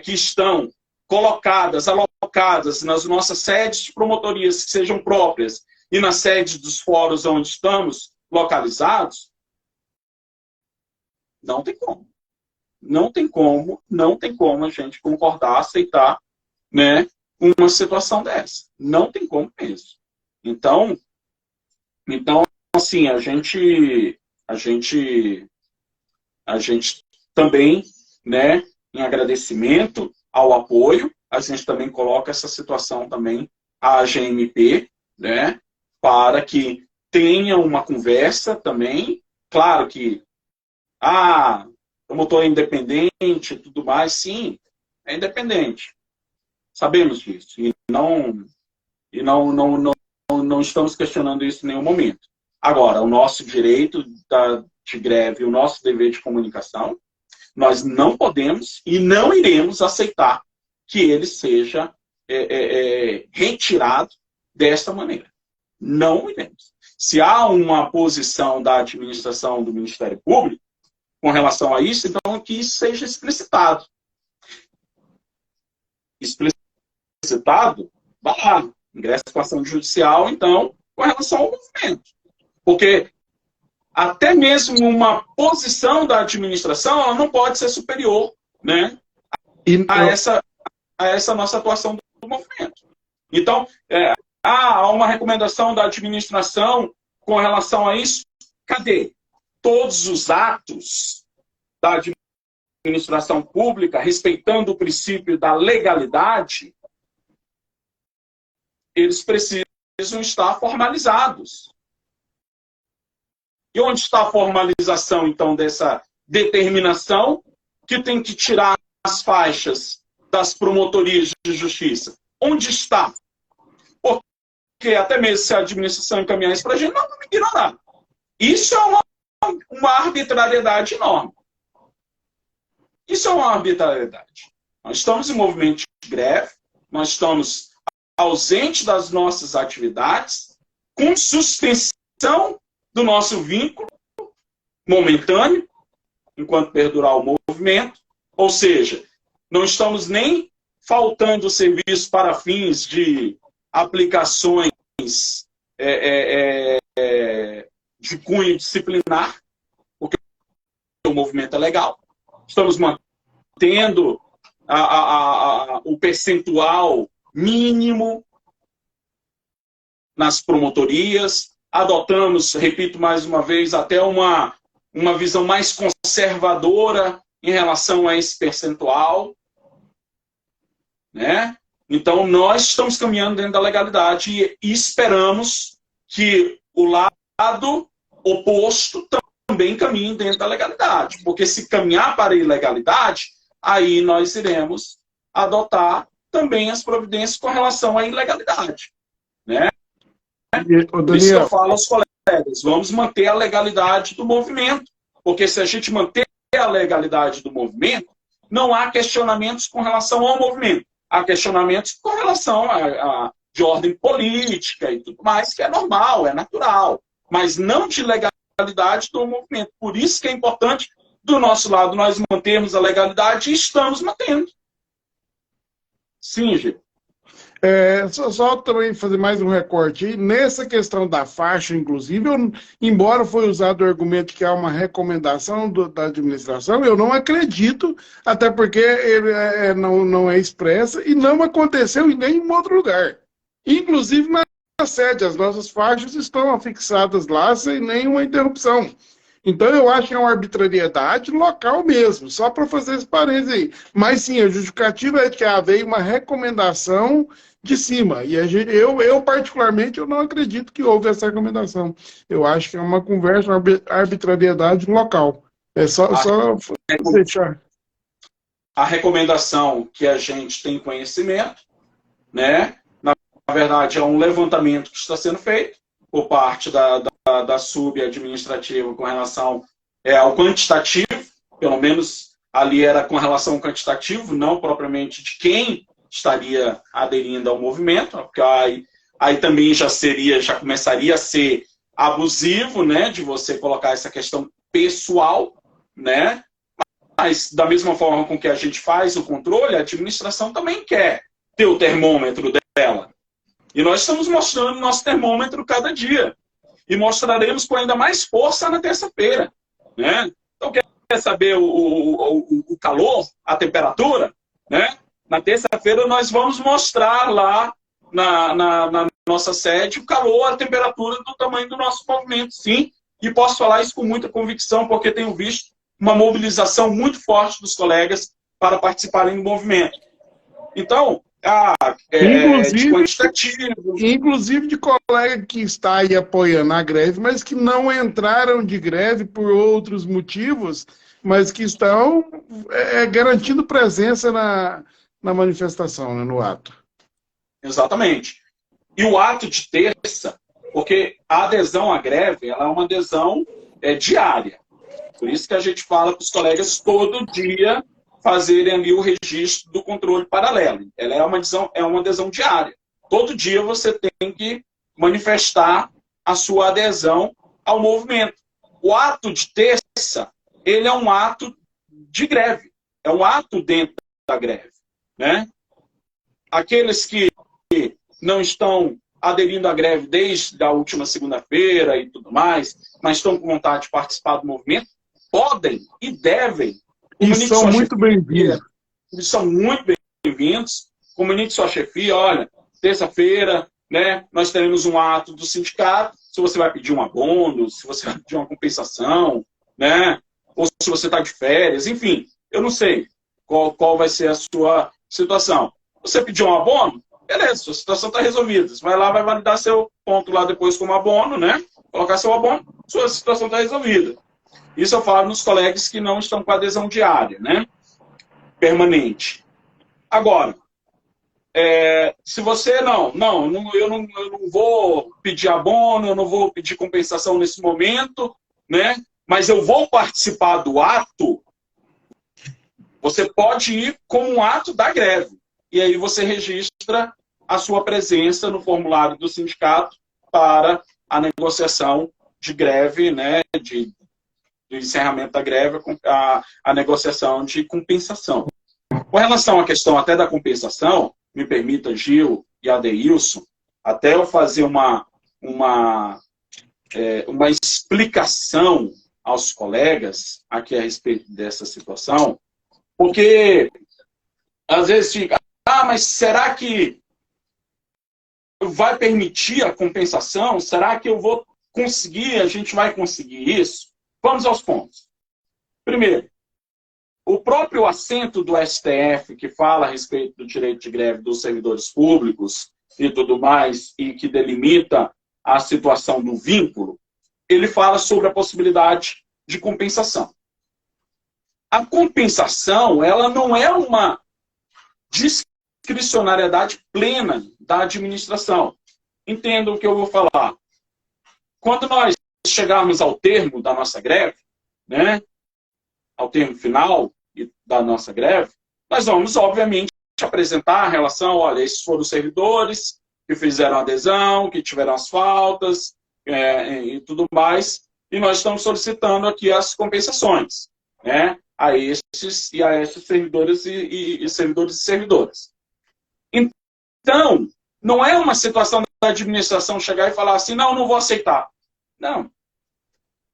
que estão colocadas, alocadas nas nossas sedes de promotorias que sejam próprias e nas sedes dos fóruns onde estamos localizados, não tem como. Não tem como a gente concordar, aceitar, né, uma situação dessa. Não tem como mesmo. Então assim, a gente também, né, em agradecimento ao apoio, a gente também coloca essa situação também à GMP, né, para que tenha uma conversa também. Claro que, promotor é independente e tudo mais, sim, é independente. Sabemos disso. E não estamos questionando isso em nenhum momento. Agora, o nosso direito de greve, o nosso dever de comunicação, nós não podemos e não iremos aceitar que ele seja retirado desta maneira. Não iremos. Se há uma posição da administração do Ministério Público, com relação a isso, então que isso seja explicitado. Explicitado, vai lá, ingressa com ação judicial, então, com relação ao movimento. Porque até mesmo uma posição da administração, ela não pode ser superior, né, a essa nossa atuação do movimento. Então, há uma recomendação da administração com relação a isso. Cadê? Todos os atos da administração pública, respeitando o princípio da legalidade, eles precisam estar formalizados. E onde está a formalização, então, dessa determinação que tem que tirar as faixas das promotorias de justiça? Onde está? Porque até mesmo se a administração encaminhar isso para a gente, não vamos ignorar. Isso é uma arbitrariedade enorme. Isso é uma arbitrariedade. Nós estamos em movimento de greve, nós estamos ausentes das nossas atividades, com suspensão do nosso vínculo momentâneo, enquanto perdurar o movimento, ou seja, não estamos nem faltando serviço para fins de aplicações de cunho disciplinar, porque o movimento é legal. Estamos mantendo o percentual mínimo nas promotorias, adotamos, repito mais uma vez, até uma visão mais conservadora em relação a esse percentual, né? Então, nós estamos caminhando dentro da legalidade e esperamos que o lado oposto também caminhe dentro da legalidade, porque se caminhar para a ilegalidade, aí nós iremos adotar também as providências com relação à ilegalidade, né? Por isso que eu falo aos colegas, vamos manter a legalidade do movimento, porque se a gente manter a legalidade do movimento, não há questionamentos com relação ao movimento. Há questionamentos com relação de ordem política e tudo mais, que é normal, é natural, mas não de legalidade do movimento. Por isso que é importante, do nosso lado, nós mantermos a legalidade e estamos mantendo. Sim, Gê. Só também fazer mais um recorte aí. Nessa questão da faixa, inclusive, embora foi usado o argumento que há uma recomendação da administração, eu não acredito, até porque ele não é expressa e não aconteceu em nenhum outro lugar. Inclusive na sede, as nossas faixas estão afixadas lá sem nenhuma interrupção. Então, eu acho que é uma arbitrariedade local mesmo, só para fazer esse parênteses aí. Mas, sim, a justificativa é que veio uma recomendação de cima. E eu, particularmente, eu não acredito que houve essa recomendação. Eu acho que é uma conversa, uma arbitrariedade local. É só deixar. A recomendação que a gente tem conhecimento, né? Na verdade, é um levantamento que está sendo feito por parte da subadministrativa com relação ao quantitativo, pelo menos ali era com relação ao quantitativo, não propriamente de quem estaria aderindo ao movimento, porque aí também já começaria a ser abusivo, né, de você colocar essa questão pessoal, né, mas da mesma forma com que a gente faz o controle, a administração também quer ter o termômetro dela. E nós estamos mostrando nosso termômetro cada dia. E mostraremos com ainda mais força na terça-feira, né? Então, quer saber o calor, a temperatura, né? Na terça-feira nós vamos mostrar lá na nossa sede o calor, a temperatura do tamanho do nosso movimento, sim. E posso falar isso com muita convicção, porque tenho visto uma mobilização muito forte dos colegas para participarem do movimento. Então, inclusive de colega que está aí apoiando a greve, mas que não entraram de greve por outros motivos, mas que estão garantindo presença na manifestação, né, no ato. Exatamente. E o ato de terça, porque a adesão à greve ela é uma adesão diária. Por isso que a gente fala para os colegas todo dia fazerem ali o registro do controle paralelo. Ela é uma adesão diária. Todo dia você tem que manifestar a sua adesão ao movimento. O ato de terça ele é um ato de greve, é um ato dentro da greve, né? Aqueles que não estão aderindo à greve desde a última segunda-feira e tudo mais, mas estão com vontade de participar do movimento, podem e devem. E são muito bem-vindos. Eles são muito bem-vindos. Comunique sua chefia, olha, terça-feira, né, nós teremos um ato do sindicato, se você vai pedir um abono, se você vai pedir uma compensação, né, ou se você está de férias, enfim, eu não sei qual vai ser a sua situação. Você pediu um abono? Beleza, sua situação está resolvida. Você vai lá, vai validar seu ponto lá depois como abono, né? Colocar seu abono, sua situação está resolvida. Isso eu falo nos colegas que não estão com adesão diária, né? Permanente. Agora, se você eu não vou pedir abono, eu não vou pedir compensação nesse momento, né? Mas eu vou participar do ato, você pode ir com um ato da greve. E aí você registra a sua presença no formulário do sindicato para a negociação de greve, né, de encerramento da greve, a negociação de compensação. Com relação à questão até da compensação, me permita, Gil e Adeilson, até eu fazer uma explicação aos colegas aqui a respeito dessa situação, porque às vezes fica, mas será que vai permitir a compensação? Será que eu vou conseguir, a gente vai conseguir isso? Vamos aos pontos. Primeiro, o próprio assento do STF, que fala a respeito do direito de greve dos servidores públicos e tudo mais, e que delimita a situação do vínculo, ele fala sobre a possibilidade de compensação. A compensação, ela não é uma discricionariedade plena da administração. Entenda o que eu vou falar. Quando nós chegarmos ao termo da nossa greve, né, ao termo final da nossa greve, nós vamos, obviamente, apresentar a relação, olha, esses foram os servidores que fizeram adesão, que tiveram as faltas e tudo mais, e nós estamos solicitando aqui as compensações, né, a esses servidores e servidores e servidoras. Então, não é uma situação da administração chegar e falar assim, não vou aceitar. Não.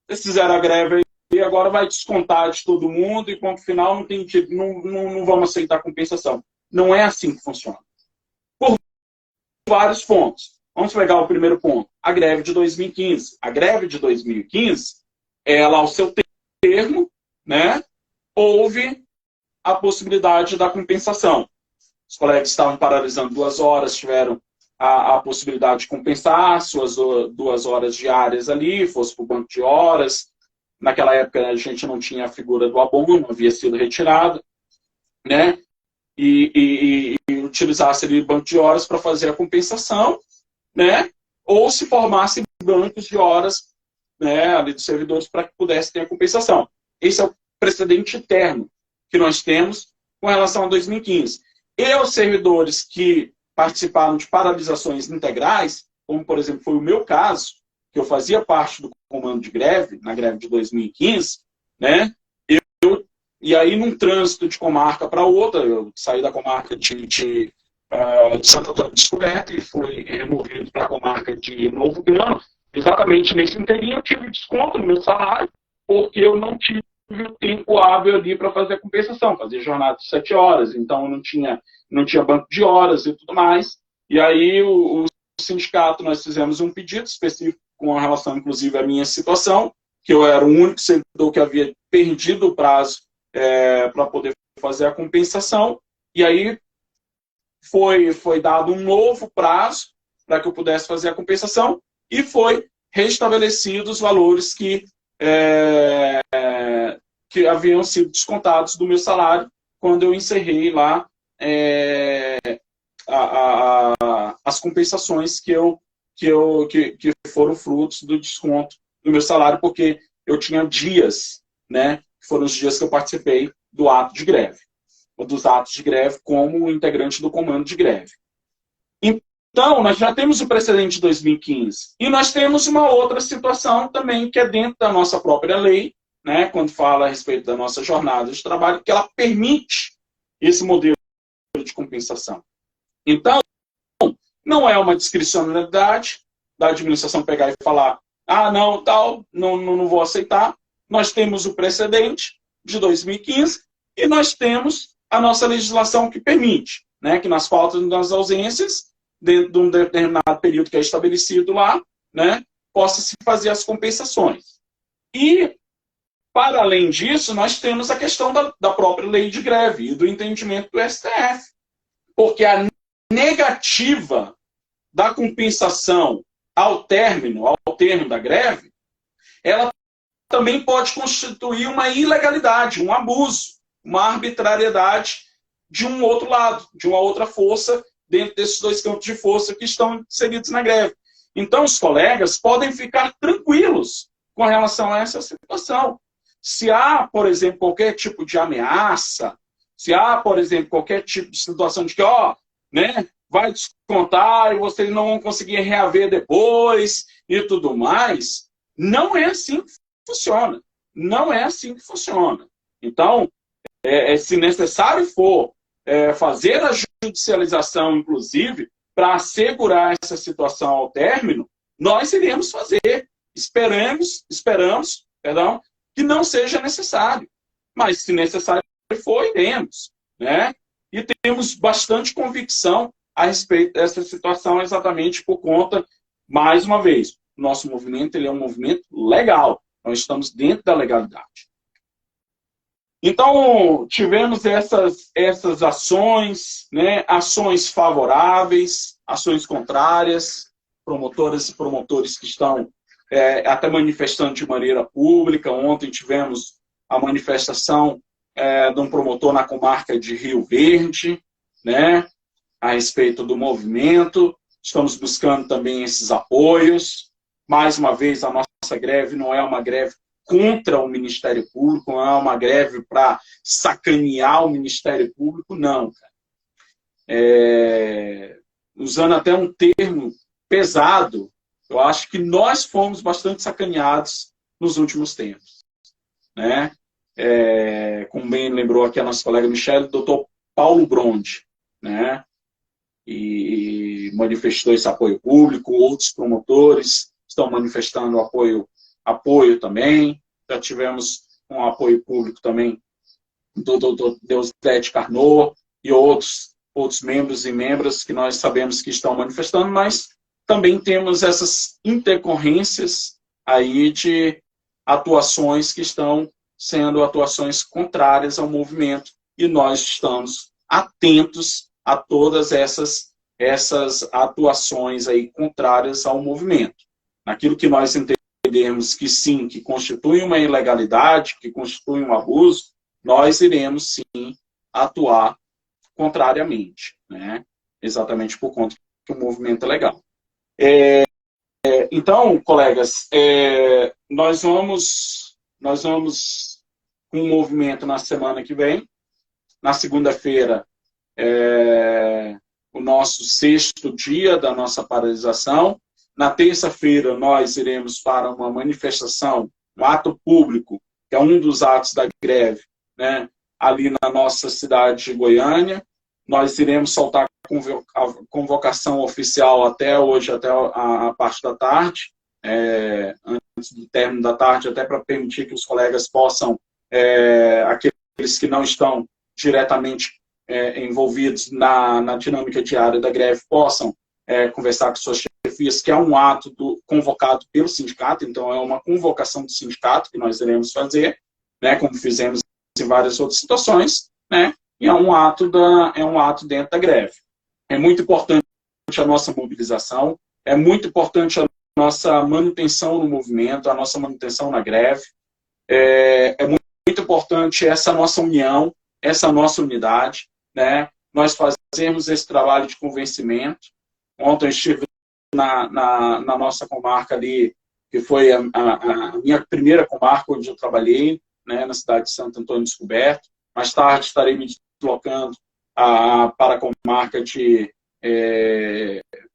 Eles fizeram a greve e agora vai descontar de todo mundo e ponto final, não vamos aceitar compensação. Não é assim que funciona. Por vários pontos. Vamos pegar o primeiro ponto. A greve de 2015. A greve de 2015, ela, ao seu termo, né, houve a possibilidade da compensação. Os colegas estavam paralisando 2 horas, tiveram a possibilidade de compensar suas 2 horas diárias ali, fosse para o banco de horas. Naquela época a gente não tinha a figura do abono, havia sido retirado, né? E utilizasse ali o banco de horas para fazer a compensação, né? Ou se formasse bancos de horas, né, ali dos servidores para que pudesse ter a compensação. Esse é o precedente interno que nós temos com relação a 2015. E os servidores que participaram de paralisações integrais, como, por exemplo, foi o meu caso, que eu fazia parte do comando de greve, na greve de 2015, né? E aí, num trânsito de comarca para outra, eu saí da comarca de Santo Antônio Descoberto e fui removido para a comarca de Novo Gama. Exatamente nesse inteirinho eu tive desconto no meu salário, porque eu não tive o tempo hábil ali para fazer a compensação, fazer jornada de 7 horas, então eu não tinha banco de horas e tudo mais. E aí o sindicato, nós fizemos um pedido específico com relação, inclusive, à minha situação, que eu era o único servidor que havia perdido o prazo para poder fazer a compensação, e aí foi dado um novo prazo para que eu pudesse fazer a compensação, e foi restabelecido os valores que haviam sido descontados do meu salário quando eu encerrei lá as compensações que foram frutos do desconto do meu salário, porque eu tinha dias, né, que foram os dias que eu participei do ato de greve, ou dos atos de greve como integrante do comando de greve. Então, nós já temos o precedente de 2015. E nós temos uma outra situação também, que é dentro da nossa própria lei, né, quando fala a respeito da nossa jornada de trabalho, que ela permite esse modelo de compensação. Então, não é uma discricionalidade da administração pegar e falar, ah, não, tal, não vou aceitar. Nós temos o precedente de 2015 e nós temos a nossa legislação que permite, né, que nas faltas e nas ausências, dentro de um determinado período que é estabelecido lá, né, possa se fazer as compensações. E, para além disso, nós temos a questão da própria lei de greve e do entendimento do STF. Porque a negativa da compensação ao término da greve, ela também pode constituir uma ilegalidade, um abuso, uma arbitrariedade de um outro lado, de uma outra força, dentro desses dois campos de força que estão inseridos na greve. Então, os colegas podem ficar tranquilos com relação a essa situação. Se há, por exemplo, qualquer tipo de ameaça, se há, por exemplo, qualquer tipo de situação de que, né, vai descontar e vocês não vão conseguir reaver depois e tudo mais, não é assim que funciona. Não é assim que funciona. Então, se necessário for fazer a judicialização, inclusive, para assegurar essa situação ao término, nós iremos fazer. Esperamos, que não seja necessário. Mas, se necessário for, iremos. Né? E temos bastante convicção a respeito dessa situação, exatamente por conta, mais uma vez, o nosso movimento ele é um movimento legal. Nós estamos dentro da legalidade. Então, tivemos essas ações, né, ações favoráveis, ações contrárias, promotoras e promotores que estão até manifestando de maneira pública. Ontem tivemos a manifestação de um promotor na comarca de Rio Verde, né, a respeito do movimento. Estamos buscando também esses apoios. Mais uma vez, a nossa greve não é uma greve contra o Ministério Público, não é uma greve para sacanear o Ministério Público, não. Usando até um termo pesado, eu acho que nós fomos bastante sacaneados nos últimos tempos. Né? Como bem lembrou aqui a nossa colega Michele, o doutor Paulo Brondi, né? E manifestou esse apoio público, outros promotores estão manifestando apoio também. Já tivemos um apoio público também do doutor Deusdete Carnot e outros membros e membras que nós sabemos que estão manifestando, mas também temos essas intercorrências aí de atuações que estão sendo atuações contrárias ao movimento, e nós estamos atentos a todas essas atuações aí contrárias ao movimento. Naquilo que nós entendemos que sim, que constitui uma ilegalidade, que constitui um abuso, nós iremos sim atuar contrariamente, né? Exatamente por conta que o movimento é legal. Então, colegas, nós vamos com um movimento na semana que vem. Na segunda-feira, o nosso 6º dia da nossa paralisação. Na terça-feira, nós iremos para uma manifestação, um ato público, que é um dos atos da greve, né, ali na nossa cidade de Goiânia. Nós iremos soltar a convocação oficial até hoje, até a parte da tarde, antes do término da tarde, até para permitir que os colegas possam, aqueles que não estão diretamente envolvidos na dinâmica diária da greve, possam conversar com suas chefias, que é um ato convocado pelo sindicato. Então é uma convocação do sindicato que nós iremos fazer, né, como fizemos em várias outras situações, né, e é um ato dentro da greve. É muito importante a nossa mobilização, é muito importante a nossa manutenção no movimento, a nossa manutenção na greve, é muito importante essa nossa união, essa nossa unidade, né? Nós fazemos esse trabalho de convencimento. Ontem eu estive na nossa comarca ali, que foi a minha primeira comarca onde eu trabalhei, né, na cidade de Santo Antônio Descoberto. Mais tarde estarei me deslocando para a comarca de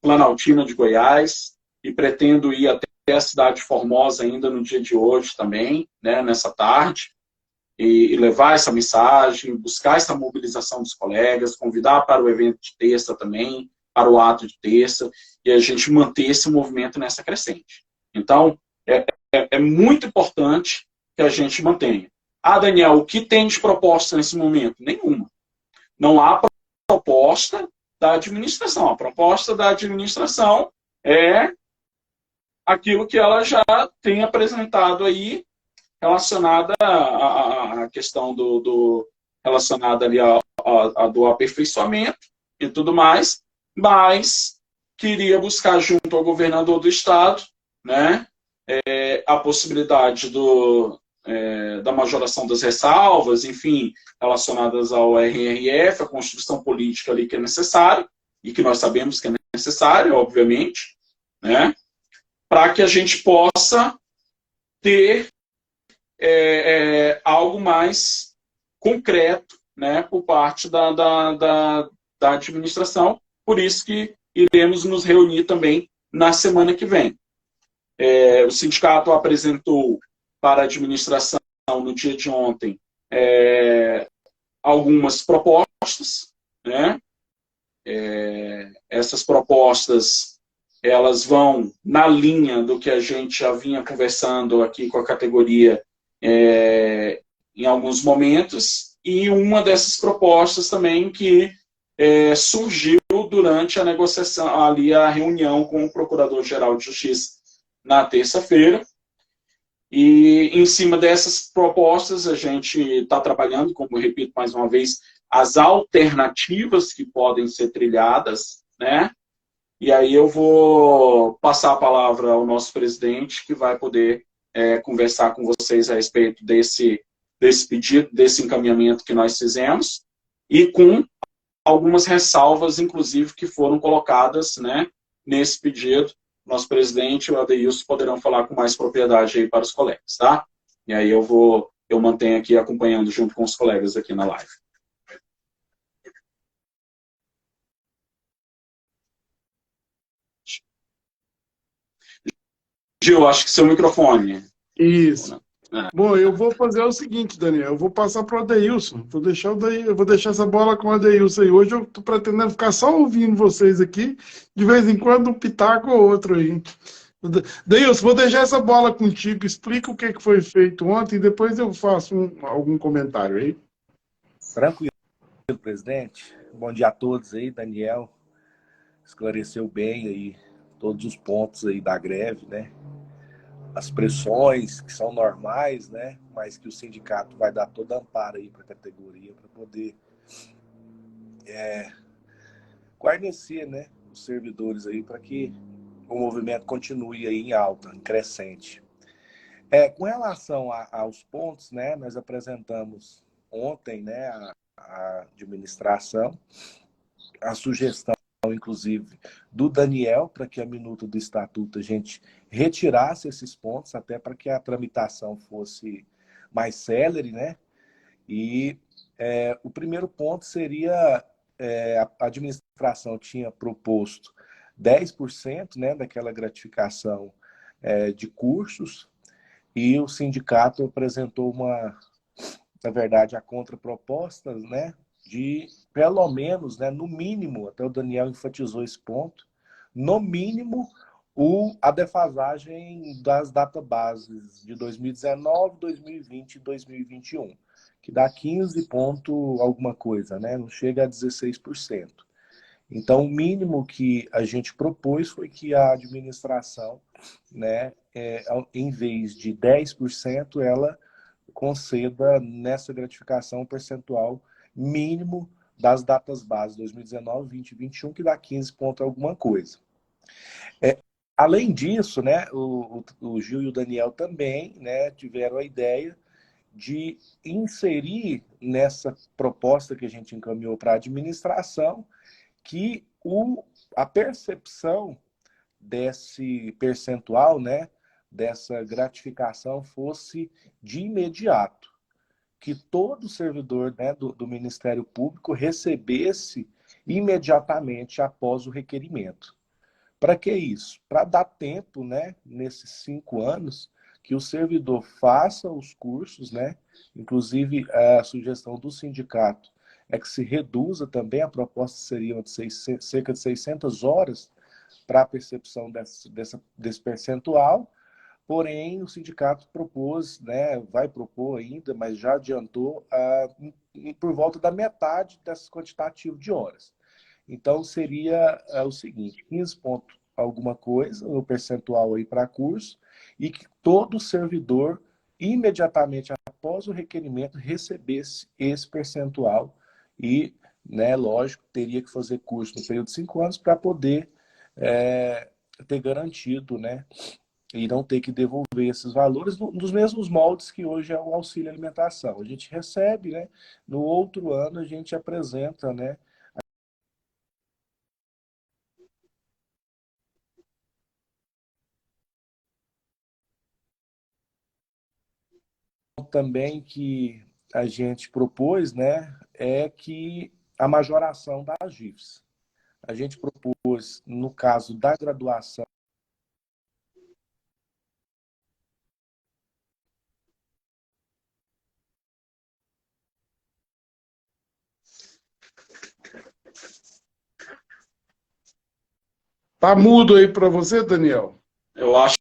Planaltina de Goiás, e pretendo ir até a cidade de Formosa ainda no dia de hoje também, né, nessa tarde, e levar essa mensagem, buscar essa mobilização dos colegas, convidar para o evento de terça também, para o ato de terça, e a gente manter esse movimento nessa crescente. Então, é muito importante que a gente mantenha. Ah, Daniel, o que tem de proposta nesse momento? Nenhuma. Não há proposta da administração. A proposta da administração é aquilo que ela já tem apresentado aí, relacionada à questão relacionada ali do aperfeiçoamento e tudo mais, mas queria buscar junto ao governador do estado, né, a possibilidade da majoração das ressalvas, enfim, relacionadas ao RRF, a construção política ali que é necessária, e que nós sabemos que é necessária, obviamente, né, para que a gente possa ter algo mais concreto, né, por parte da administração. Por isso que iremos nos reunir também na semana que vem. O sindicato apresentou para a administração, no dia de ontem, algumas propostas, né? Essas propostas, elas vão na linha do que a gente já vinha conversando aqui com a categoria em alguns momentos, e uma dessas propostas também que surgiu durante a negociação, ali a reunião com o Procurador-Geral de Justiça na terça-feira. E em cima dessas propostas a gente está trabalhando, como eu repito mais uma vez, as alternativas que podem ser trilhadas, né? E aí eu vou passar a palavra ao nosso presidente, que vai poder conversar com vocês a respeito desse pedido, desse encaminhamento que nós fizemos, e com algumas ressalvas, inclusive, que foram colocadas, né, nesse pedido. Nosso presidente e o Adeilson poderão falar com mais propriedade aí para os colegas, tá? E aí eu mantenho aqui acompanhando junto com os colegas aqui na live. Gil, acho que seu microfone. Isso. Bom, eu vou fazer o seguinte, Daniel, eu vou passar para o Adeilson, eu vou deixar essa bola com o Adeilson aí. Hoje eu estou pretendendo ficar só ouvindo vocês aqui, de vez em quando um pitaco ou outro aí. Adeilson, vou deixar essa bola contigo, explica o que foi feito ontem e depois eu faço algum comentário aí. Tranquilo, presidente. Bom dia a todos aí, Daniel. Esclareceu bem aí todos os pontos aí da greve, né? As pressões que são normais, né? Mas que o sindicato vai dar todo amparo aí para a categoria para poder guarnecer, né, os servidores aí para que o movimento continue aí em alta, em crescente. Com relação aos pontos, né, nós apresentamos ontem, né, a administração, a sugestão, inclusive, do Daniel, para que a minuta do estatuto a gente retirasse esses pontos, até para que a tramitação fosse mais célere, né? E o primeiro ponto seria, a administração tinha proposto 10%, né, daquela gratificação de cursos, e o sindicato apresentou na verdade, a contraproposta, né, de, pelo menos, né, no mínimo, até o Daniel enfatizou esse ponto, no mínimo, a defasagem das databases de 2019, 2020 e 2021, que dá 15 ponto alguma coisa, né, não chega a 16%. Então, o mínimo que a gente propôs foi que a administração, né, em vez de 10%, ela conceda nessa gratificação um percentual mínimo das datas base 2019, 20 e 21, que dá 15 ponto alguma coisa. Além disso, né, o Gil e o Daniel também, né, tiveram a ideia de inserir nessa proposta que a gente encaminhou para a administração que a percepção desse percentual, né, dessa gratificação fosse de imediato, que todo servidor, né, do Ministério Público recebesse imediatamente após o requerimento, Para que isso? Para dar tempo, né, nesses 5 anos, que o servidor faça os cursos, né? Inclusive, a sugestão do sindicato é que se reduza também, a proposta seria de cerca de 600 horas para a percepção desse percentual. Porém, o sindicato propôs, né, vai propor ainda, mas já adiantou, por volta da metade desse quantitativo de horas. Então, seria o seguinte, 15 pontos alguma coisa, o percentual aí para curso, e que todo servidor, imediatamente após o requerimento, recebesse esse percentual e, né, lógico, teria que fazer curso no período de 5 anos para poder ter garantido, né, e não ter que devolver esses valores nos mesmos moldes que hoje é o auxílio alimentação. A gente recebe, né, no outro ano a gente apresenta, né, também que a gente propôs, né, é que a majoração das GIFs. A gente propôs, no caso da graduação, Tá mudo aí para você, Daniel? Eu acho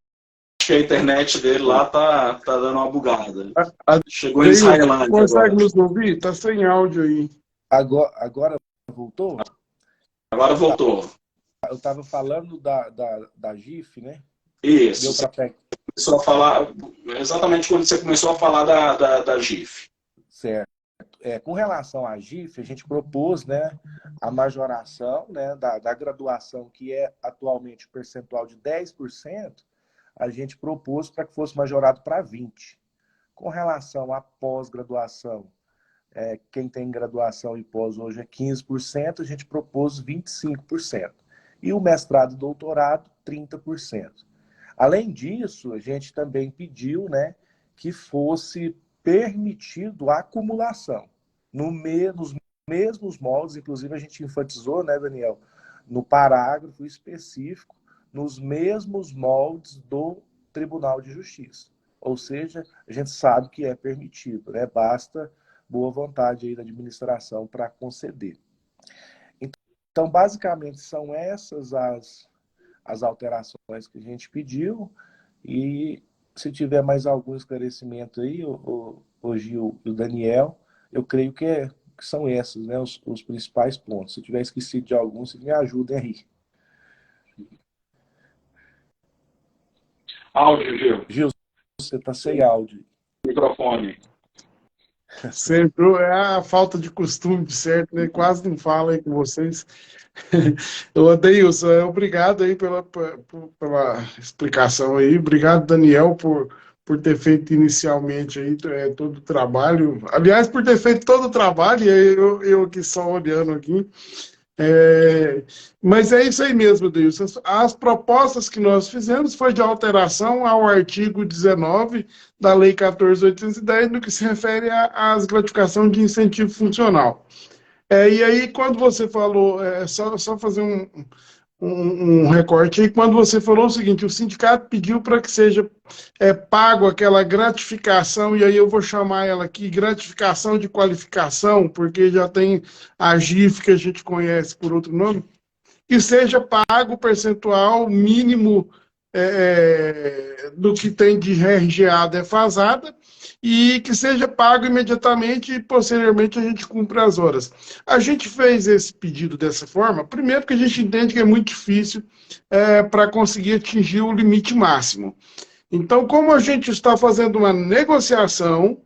que a internet dele lá tá dando uma bugada. Chegou em Deilson, Israelândia consegue agora. nos ouvir? Tá sem áudio aí. agora voltou? Agora voltou. Eu estava falando da GIF, né? Isso. Deu para pegar. Começou a falar exatamente quando você começou a falar da GIF. Certo. Com relação à GIF, a gente propôs, né, a majoração, né, da graduação, que é atualmente o percentual de 10%, a gente propôs para que fosse majorado para 20%. Com relação à pós-graduação, quem tem graduação e pós hoje é 15%, a gente propôs 25%. E o mestrado e doutorado, 30%. Além disso, a gente também pediu, né, que fosse permitido a acumulação nos mesmos moldes, inclusive a gente enfatizou, né, Daniel, no parágrafo específico, nos mesmos moldes do Tribunal de Justiça. Ou seja, a gente sabe que é permitido, né? Basta boa vontade aí da administração para conceder. Então, basicamente, são essas as alterações que a gente pediu, e se tiver mais algum esclarecimento aí, o Gil e o Daniel, eu creio que são esses, né, os principais pontos. Se eu tiver esquecido de algum, vocês me ajudem aí. Áudio, Gil. Gil, você está sem áudio. Microfone. Sempre é a falta de costume, certo? Né? Quase não falo aí com vocês. Deilson, obrigado aí pela explicação aí. Obrigado, Daniel, por ter feito inicialmente aí todo o trabalho. Aliás, por ter feito todo o trabalho, e eu aqui só olhando aqui. Mas é isso aí mesmo, Deilson. As propostas que nós fizemos foi de alteração ao artigo 19 da Lei 14.810, no que se refere às gratificações de incentivo funcional. E aí, quando você falou, só fazer um recorte aí, quando você falou o seguinte, o sindicato pediu para que seja pago aquela gratificação, e aí eu vou chamar ela aqui gratificação de qualificação, porque já tem a GIF que a gente conhece por outro nome, que seja pago o percentual mínimo do que tem de RGA defasada, e que seja pago imediatamente e posteriormente a gente cumpre as horas. A gente fez esse pedido dessa forma, primeiro porque a gente entende que é muito difícil para conseguir atingir o limite máximo. Então, como a gente está fazendo uma negociação,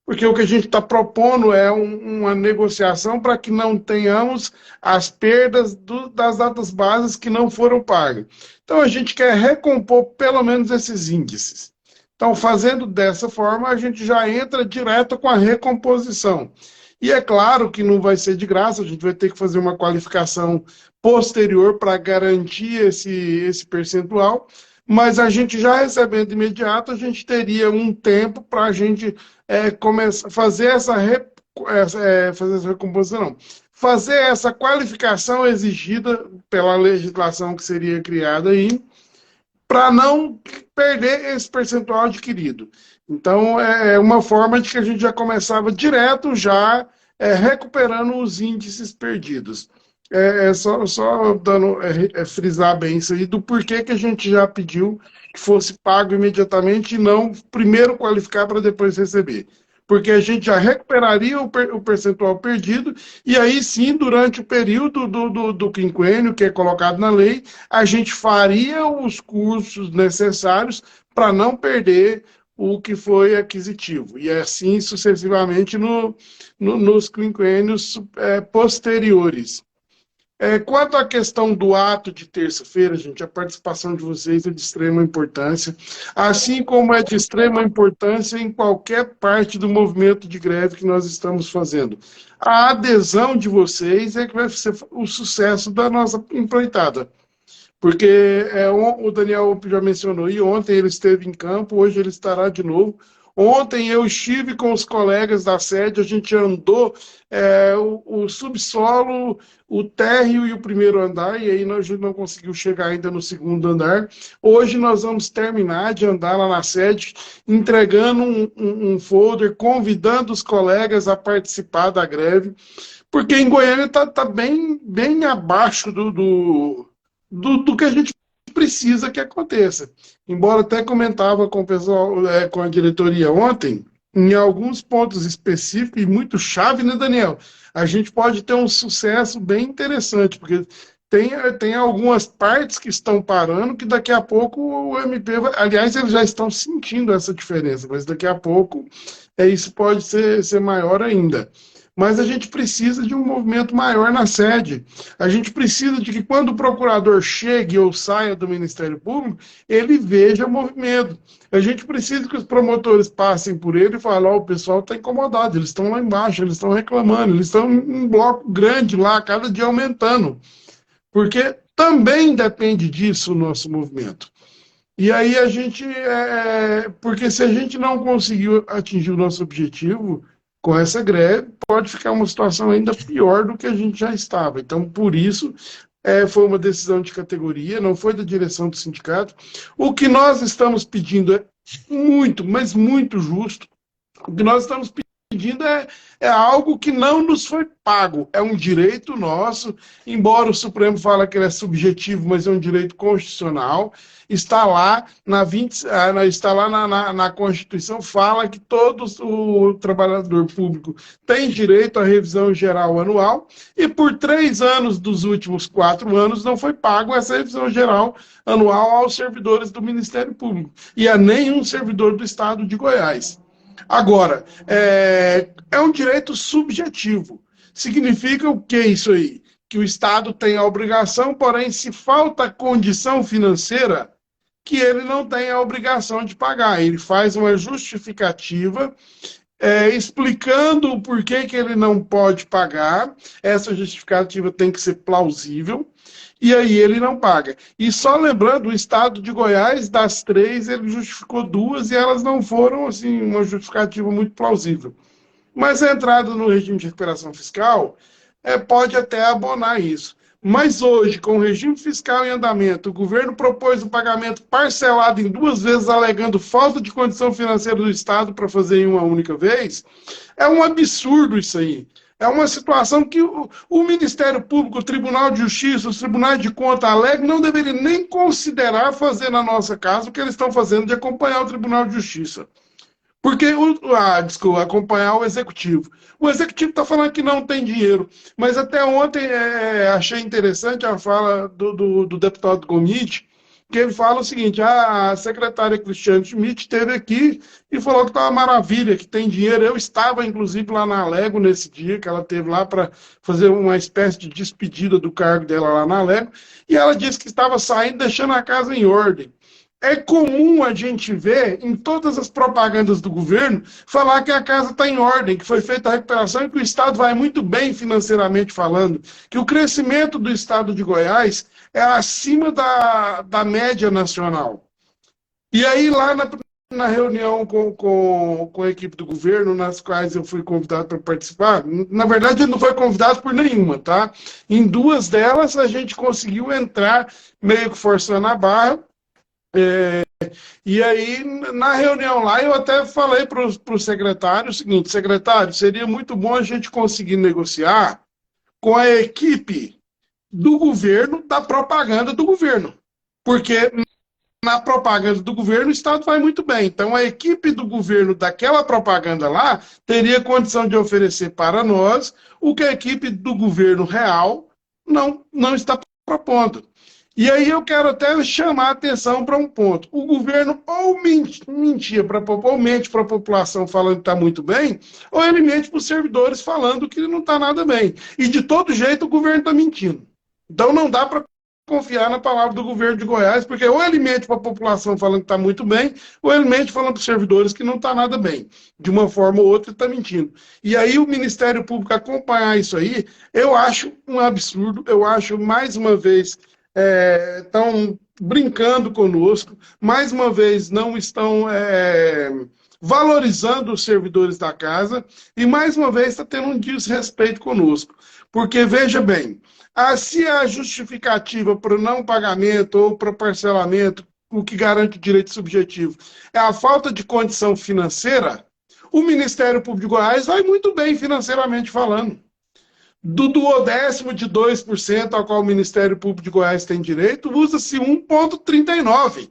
porque o que a gente está propondo é uma negociação para que não tenhamos as perdas das datas bases que não foram pagas. Então, a gente quer recompor pelo menos esses índices. Então, fazendo dessa forma, a gente já entra direto com a recomposição. E é claro que não vai ser de graça, a gente vai ter que fazer uma qualificação posterior para garantir esse percentual, mas a gente já recebendo de imediato, a gente teria um tempo para a gente começar a fazer essa recomposição, não. fazer essa qualificação exigida pela legislação que seria criada aí, para não perder esse percentual adquirido. Então, é uma forma de que a gente já começava direto, já recuperando os índices perdidos. Só dando, frisar bem isso aí, do porquê que a gente já pediu que fosse pago imediatamente e não primeiro qualificar para depois receber. Porque a gente já recuperaria o percentual perdido, e aí sim, durante o período do quinquênio, que é colocado na lei, a gente faria os cursos necessários para não perder o que foi aquisitivo. E assim sucessivamente nos quinquênios posteriores. Quanto à questão do ato de terça-feira, gente, a participação de vocês é de extrema importância, assim como é de extrema importância em qualquer parte do movimento de greve que nós estamos fazendo. A adesão de vocês é que vai ser o sucesso da nossa empreitada. Porque o Daniel já mencionou, e ontem ele esteve em campo, hoje ele estará de novo. Ontem eu estive com os colegas da sede, a gente andou o subsolo, o térreo e o primeiro andar, e aí a gente não conseguiu chegar ainda no segundo andar. Hoje nós vamos terminar de andar lá na sede, entregando um folder, convidando os colegas a participar da greve, porque em Goiânia está bem abaixo do que a gente precisa que aconteça. Embora até comentava com o pessoal, com a diretoria ontem, em alguns pontos específicos e muito chave, né, Daniel? A gente pode ter um sucesso bem interessante, porque tem algumas partes que estão parando que daqui a pouco o MP vai... Aliás, eles já estão sentindo essa diferença, mas daqui a pouco isso pode ser maior ainda. Mas a gente precisa de um movimento maior na sede. A gente precisa de que quando o procurador chegue ou saia do Ministério Público, ele veja o movimento. A gente precisa que os promotores passem por ele e falem, o pessoal está incomodado, eles estão lá embaixo, eles estão reclamando, eles estão em um bloco grande lá, cada dia aumentando. Porque também depende disso o nosso movimento. E aí a gente... porque se a gente não conseguiu atingir o nosso objetivo... com essa greve, pode ficar uma situação ainda pior do que a gente já estava. Então, por isso, foi uma decisão de categoria, não foi da direção do sindicato. O que nós estamos pedindo é muito, mas muito justo. O que nós estamos pedindo é algo que não nos foi pago. É um direito nosso, embora o Supremo fale que ele é subjetivo, mas é um direito constitucional. Está lá na Constituição, fala que todo o trabalhador público tem direito à revisão geral anual, e por 3 anos dos últimos 4 anos não foi pago essa revisão geral anual aos servidores do Ministério Público, e a nenhum servidor do Estado de Goiás. Agora, é um direito subjetivo. Significa o que isso aí? Que o Estado tem a obrigação, porém, se falta condição financeira, que ele não tem a obrigação de pagar. Ele faz uma justificativa explicando o porquê que ele não pode pagar. Essa justificativa tem que ser plausível, e aí ele não paga. E só lembrando, o Estado de Goiás, das 3, ele justificou 2, e elas não foram assim, uma justificativa muito plausível. Mas a entrada no regime de recuperação fiscal pode até abonar isso. Mas hoje, com o regime fiscal em andamento, o governo propôs o pagamento parcelado em 2 vezes, alegando falta de condição financeira do Estado para fazer em uma única vez. É um absurdo isso aí. É uma situação que o Ministério Público, o Tribunal de Justiça, os Tribunais de Contas alegam, não deveriam nem considerar fazer na nossa casa o que eles estão fazendo de acompanhar o Tribunal de Justiça. Porque, acompanhar o Executivo. O Executivo está falando que não tem dinheiro, mas até ontem achei interessante a fala do deputado Gomide, que ele fala o seguinte, a secretária Cristiane Schmidt esteve aqui e falou que está uma maravilha, que tem dinheiro. Eu estava, inclusive, lá na Alego nesse dia, que ela esteve lá para fazer uma espécie de despedida do cargo dela lá na Alego, e ela disse que estava saindo, deixando a casa em ordem. É comum a gente ver em todas as propagandas do governo falar que a casa está em ordem, que foi feita a recuperação e que o Estado vai muito bem financeiramente falando, que o crescimento do Estado de Goiás é acima da média nacional. E aí lá na reunião com a equipe do governo, nas quais eu fui convidado para participar, na verdade ele não foi convidado por nenhuma, tá? Em duas delas a gente conseguiu entrar meio que forçando a barra, e aí na reunião lá eu até falei para o secretário o seguinte: secretário, seria muito bom a gente conseguir negociar com a equipe do governo, da propaganda do governo, porque na propaganda do governo, o Estado vai muito bem. Então, a equipe do governo daquela propaganda lá teria condição de oferecer para nós o que a equipe do governo real não está propondo. E aí eu quero até chamar a atenção para um ponto. O governo ou mentia ou mente para a população falando que está muito bem, ou ele mente para os servidores falando que não está nada bem. E de todo jeito o governo está mentindo. Então não dá para confiar na palavra do governo de Goiás, porque ou ele mente para a população falando que está muito bem, ou ele mente falando para os servidores que não está nada bem. De uma forma ou outra, ele está mentindo. E aí o Ministério Público acompanhar isso aí, eu acho um absurdo, eu acho, mais uma vez, estão brincando conosco, mais uma vez não estão valorizando os servidores da casa, e mais uma vez está tendo um desrespeito conosco. Porque, veja bem, se a justificativa para o não pagamento ou para parcelamento, o que garante o direito subjetivo, é a falta de condição financeira, o Ministério Público de Goiás vai muito bem financeiramente falando. Do duodécimo de 2% ao qual o Ministério Público de Goiás tem direito, usa-se 1,39.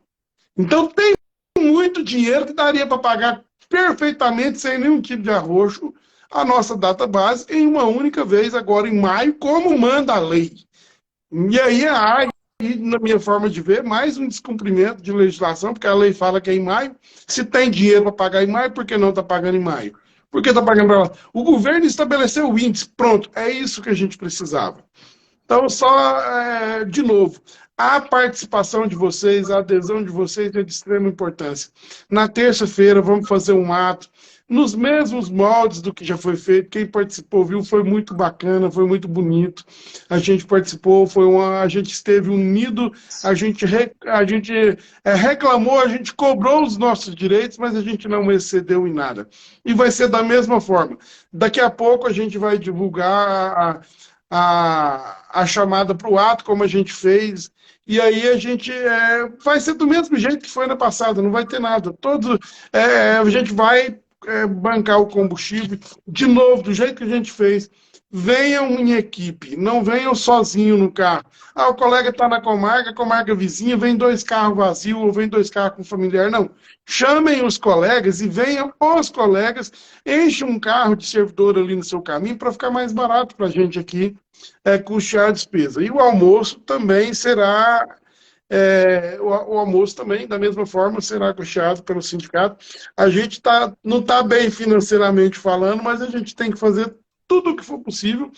Então tem muito dinheiro que daria para pagar perfeitamente, sem nenhum tipo de arroxo, a nossa data base em uma única vez, agora em maio, como manda a lei. E aí na minha forma de ver, mais um descumprimento de legislação, porque a lei fala que é em maio. Se tem dinheiro para pagar em maio, por que não está pagando em maio? Por que está pagando para lá? O governo estabeleceu o índice, pronto, é isso que a gente precisava. Então, de novo, a participação de vocês, a adesão de vocês é de extrema importância. Na terça-feira, vamos fazer um ato nos mesmos moldes do que já foi feito. Quem participou, viu, foi muito bacana, foi muito bonito. A gente participou, a gente esteve unido, a gente reclamou, a gente cobrou os nossos direitos, mas a gente não excedeu em nada. E vai ser da mesma forma. Daqui a pouco a gente vai divulgar a chamada para o ato, como a gente fez, e aí a gente vai ser do mesmo jeito que foi ano passado, não vai ter nada. A gente vai bancar o combustível, de novo, do jeito que a gente fez. Venham em equipe, não venham sozinho no carro. O colega está na comarca, a comarca vizinha, vem 2 carros vazios ou vem 2 carros com familiar. Não. Chamem os colegas e venham os colegas, enchem um carro de servidor ali no seu caminho para ficar mais barato para a gente aqui custear a despesa. E o almoço também será... o almoço também, da mesma forma, será custeado pelo sindicato. A gente não está bem financeiramente falando, mas a gente tem que fazer tudo o que for possível,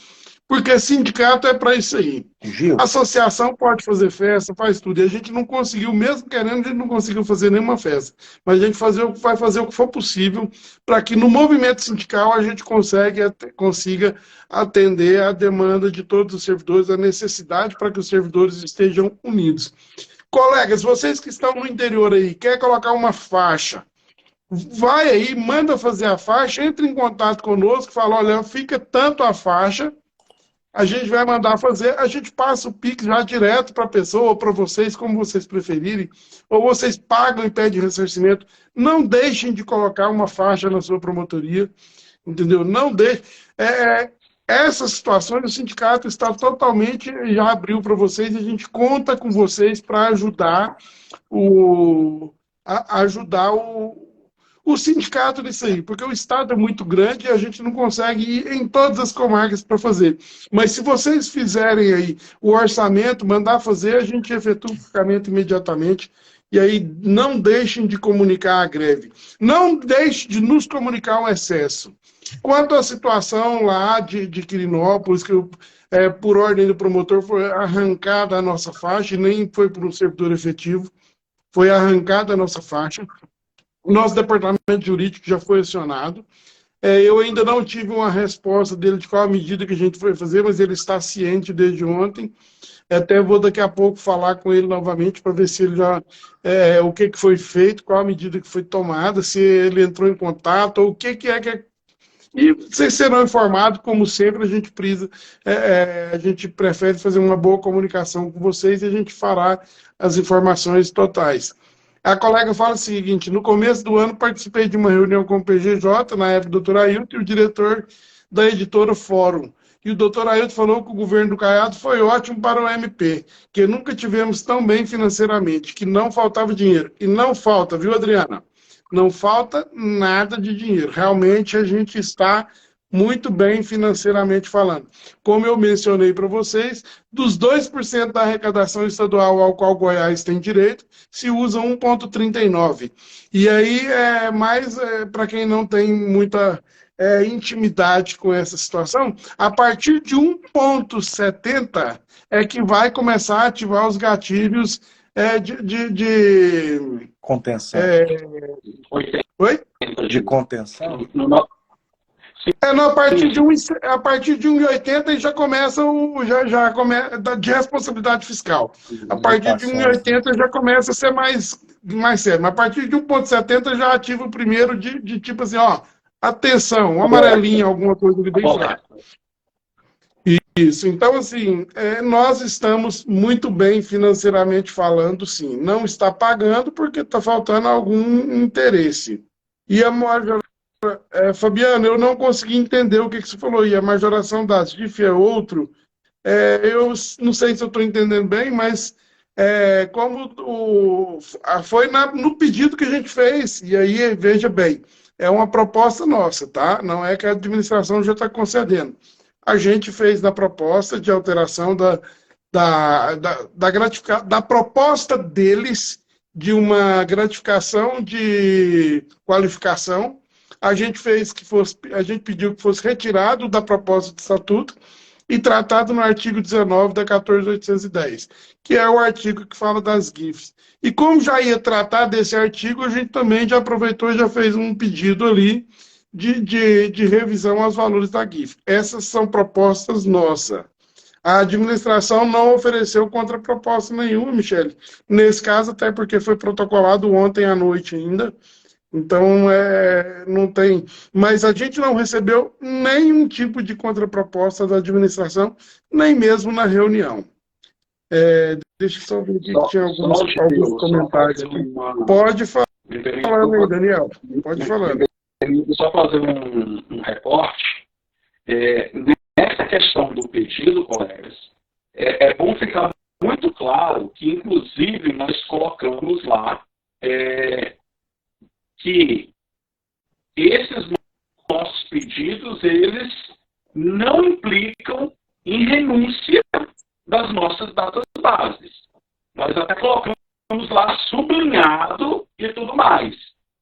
porque sindicato é para isso aí. Gil. Associação pode fazer festa, faz tudo. E a gente não conseguiu, mesmo querendo, a gente não conseguiu fazer nenhuma festa. Mas a gente vai fazer o que for possível para que no movimento sindical a gente consiga atender a demanda de todos os servidores, a necessidade para que os servidores estejam unidos. Colegas, vocês que estão no interior aí, quer colocar uma faixa, vai aí, manda fazer a faixa, entre em contato conosco, fala, olha, fica tanto a faixa, a gente vai mandar fazer, a gente passa o Pix já direto para a pessoa, ou para vocês, como vocês preferirem, ou vocês pagam e pedem ressarcimento. Não deixem de colocar uma faixa na sua promotoria, entendeu? Não deixem. Essas situações, o sindicato está totalmente, já abriu para vocês, e a gente conta com vocês para ajudar o sindicato nisso aí, porque o Estado é muito grande e a gente não consegue ir em todas as comarcas para fazer. Mas se vocês fizerem aí o orçamento, mandar fazer, a gente efetua o pagamento imediatamente. E aí não deixem de comunicar a greve. Não deixem de nos comunicar o excesso. Quanto à situação lá de Quirinópolis, que por ordem do promotor foi arrancada a nossa faixa, e nem foi por um servidor efetivo, foi arrancada a nossa faixa. O nosso departamento jurídico já foi acionado. Eu ainda não tive uma resposta dele de qual a medida que a gente foi fazer, mas ele está ciente desde ontem. Até vou daqui a pouco falar com ele novamente para ver se ele já o que foi feito, qual a medida que foi tomada, se ele entrou em contato, ou o que é. E vocês serão informados, como sempre, a gente prefere fazer uma boa comunicação com vocês e a gente fará as informações totais. A colega fala o seguinte: no começo do ano participei de uma reunião com o PGJ, na época do Dr. Ailton, e o diretor da editora Fórum. E o Dr. Ailton falou que o governo do Caiado foi ótimo para o MP, que nunca tivemos tão bem financeiramente, que não faltava dinheiro. E não falta, viu, Adriana? Não falta nada de dinheiro. Realmente a gente está muito bem financeiramente falando. Como eu mencionei para vocês, dos 2% da arrecadação estadual ao qual Goiás tem direito, se usa 1,39. E aí, para quem não tem muita intimidade com essa situação, a partir de 1,70 é que vai começar a ativar os gatilhos de contenção. Oi? De contenção? A partir de 1,80 já começa de responsabilidade fiscal. A partir de 1,80 já começa a ser mais sério. Mas a partir de 1,70 já ativa o primeiro de tipo assim, ó, atenção, um amarelinho, alguma coisa ali bem fraca. Isso, então assim, nós estamos muito bem financeiramente falando, sim. Não está pagando porque está faltando algum interesse. E a Fabiana, eu não consegui entender o que você falou. E a majoração das DIF é outro. Eu não sei se eu estou entendendo bem, mas foi no pedido que a gente fez. E aí, veja bem, é uma proposta nossa, tá? Não é que a administração já está concedendo. A gente fez na proposta de alteração da proposta deles de uma gratificação de qualificação. A gente pediu que fosse retirado da proposta de estatuto e tratado no artigo 19 da 14.810, que é o artigo que fala das GIFs. E como já ia tratar desse artigo, a gente também já aproveitou e já fez um pedido ali de revisão aos valores da GIF. Essas são propostas nossas. A administração não ofereceu contraproposta nenhuma, Michele. Nesse caso, até porque foi protocolado ontem à noite ainda. Então, não tem. Mas a gente não recebeu nenhum tipo de contraproposta da administração, nem mesmo na reunião. Deixa eu só ver aqui que tinha alguns comentários aqui. Pode falar aí, Daniel. Pode falar. Só fazer um recorte. Nessa questão do pedido, colegas, é bom ficar muito claro que, inclusive, nós colocamos lá que esses nossos pedidos, eles não implicam em renúncia das nossas datas bases. Nós até colocamos lá sublinhado e tudo mais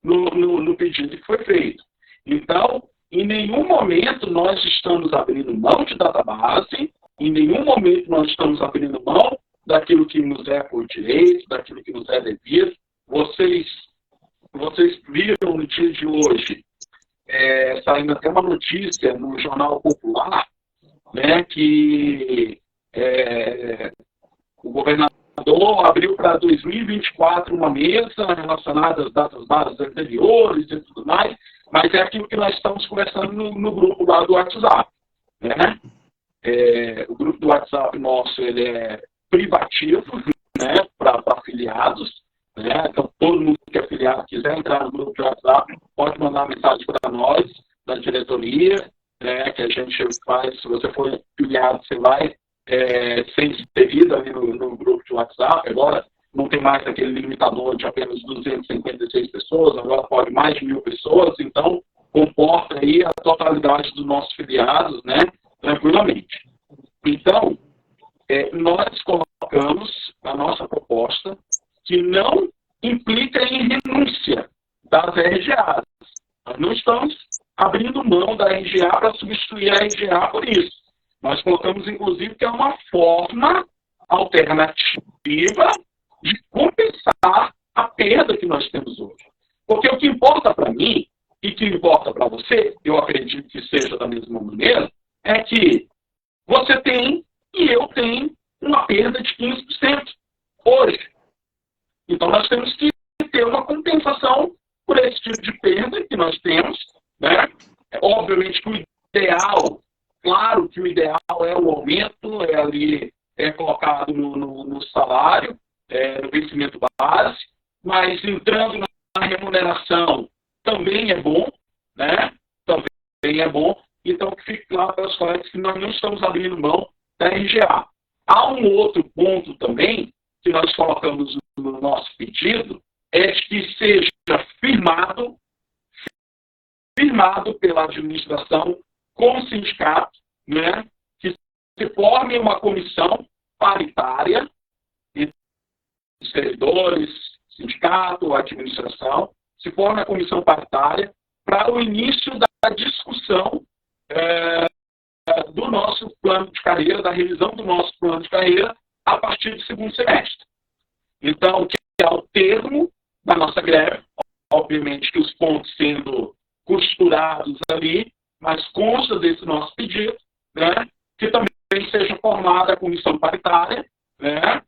no pedido que foi feito. Então, em nenhum momento nós estamos abrindo mão de database, em nenhum momento nós estamos abrindo mão daquilo que nos é por direito, daquilo que nos é devido. Vocês viram no dia de hoje, saindo até uma notícia no Jornal Popular, né, que o governador abriu para 2024 uma mesa relacionada às datas bases anteriores e tudo mais, mas é aquilo que nós estamos conversando no grupo lá do WhatsApp. Né? O grupo do WhatsApp nosso ele é privativo, né, para afiliados. Né? Então, todo mundo que é afiliado quiser entrar no grupo de WhatsApp, pode mandar mensagem para nós, da diretoria, né, que a gente faz. Se você for afiliado, você vai ser inserido ali no grupo de WhatsApp. Agora não tem mais aquele limitador de apenas 256 pessoas, agora pode mais de 1.000 pessoas, então comporta aí a totalidade dos nossos filiados, né, tranquilamente. Então, nós colocamos a nossa proposta que não implica em renúncia das RGAs. Nós não estamos abrindo mão da RGA para substituir a RGA por isso. Nós colocamos, inclusive, que é uma forma alternativa de compensar a perda que nós temos hoje. Porque o que importa para mim e que importa para você, eu acredito que seja da mesma maneira, é que você tem e eu tenho uma perda de 15% hoje. Então, nós temos que ter uma compensação por esse tipo de perda que nós temos, né? Obviamente que o ideal, claro que o ideal é o aumento, é colocado no salário, no vencimento base, mas entrando na remuneração também é bom, né? Também é bom. Então, que fique claro para os colegas que nós não estamos abrindo mão da RGA. Há um outro ponto também que nós colocamos no nosso pedido, é de que seja firmado pela administração com o sindicato, né, que se forme uma comissão paritária entre os servidores, sindicato, administração, se forme a comissão paritária para o início da discussão do nosso plano de carreira, da revisão do nosso plano de carreira a partir do segundo semestre. Então, que é o termo da nossa greve, obviamente que os pontos sendo costurados ali, mas consta desse nosso pedido, né, que também seja formada a comissão paritária, né,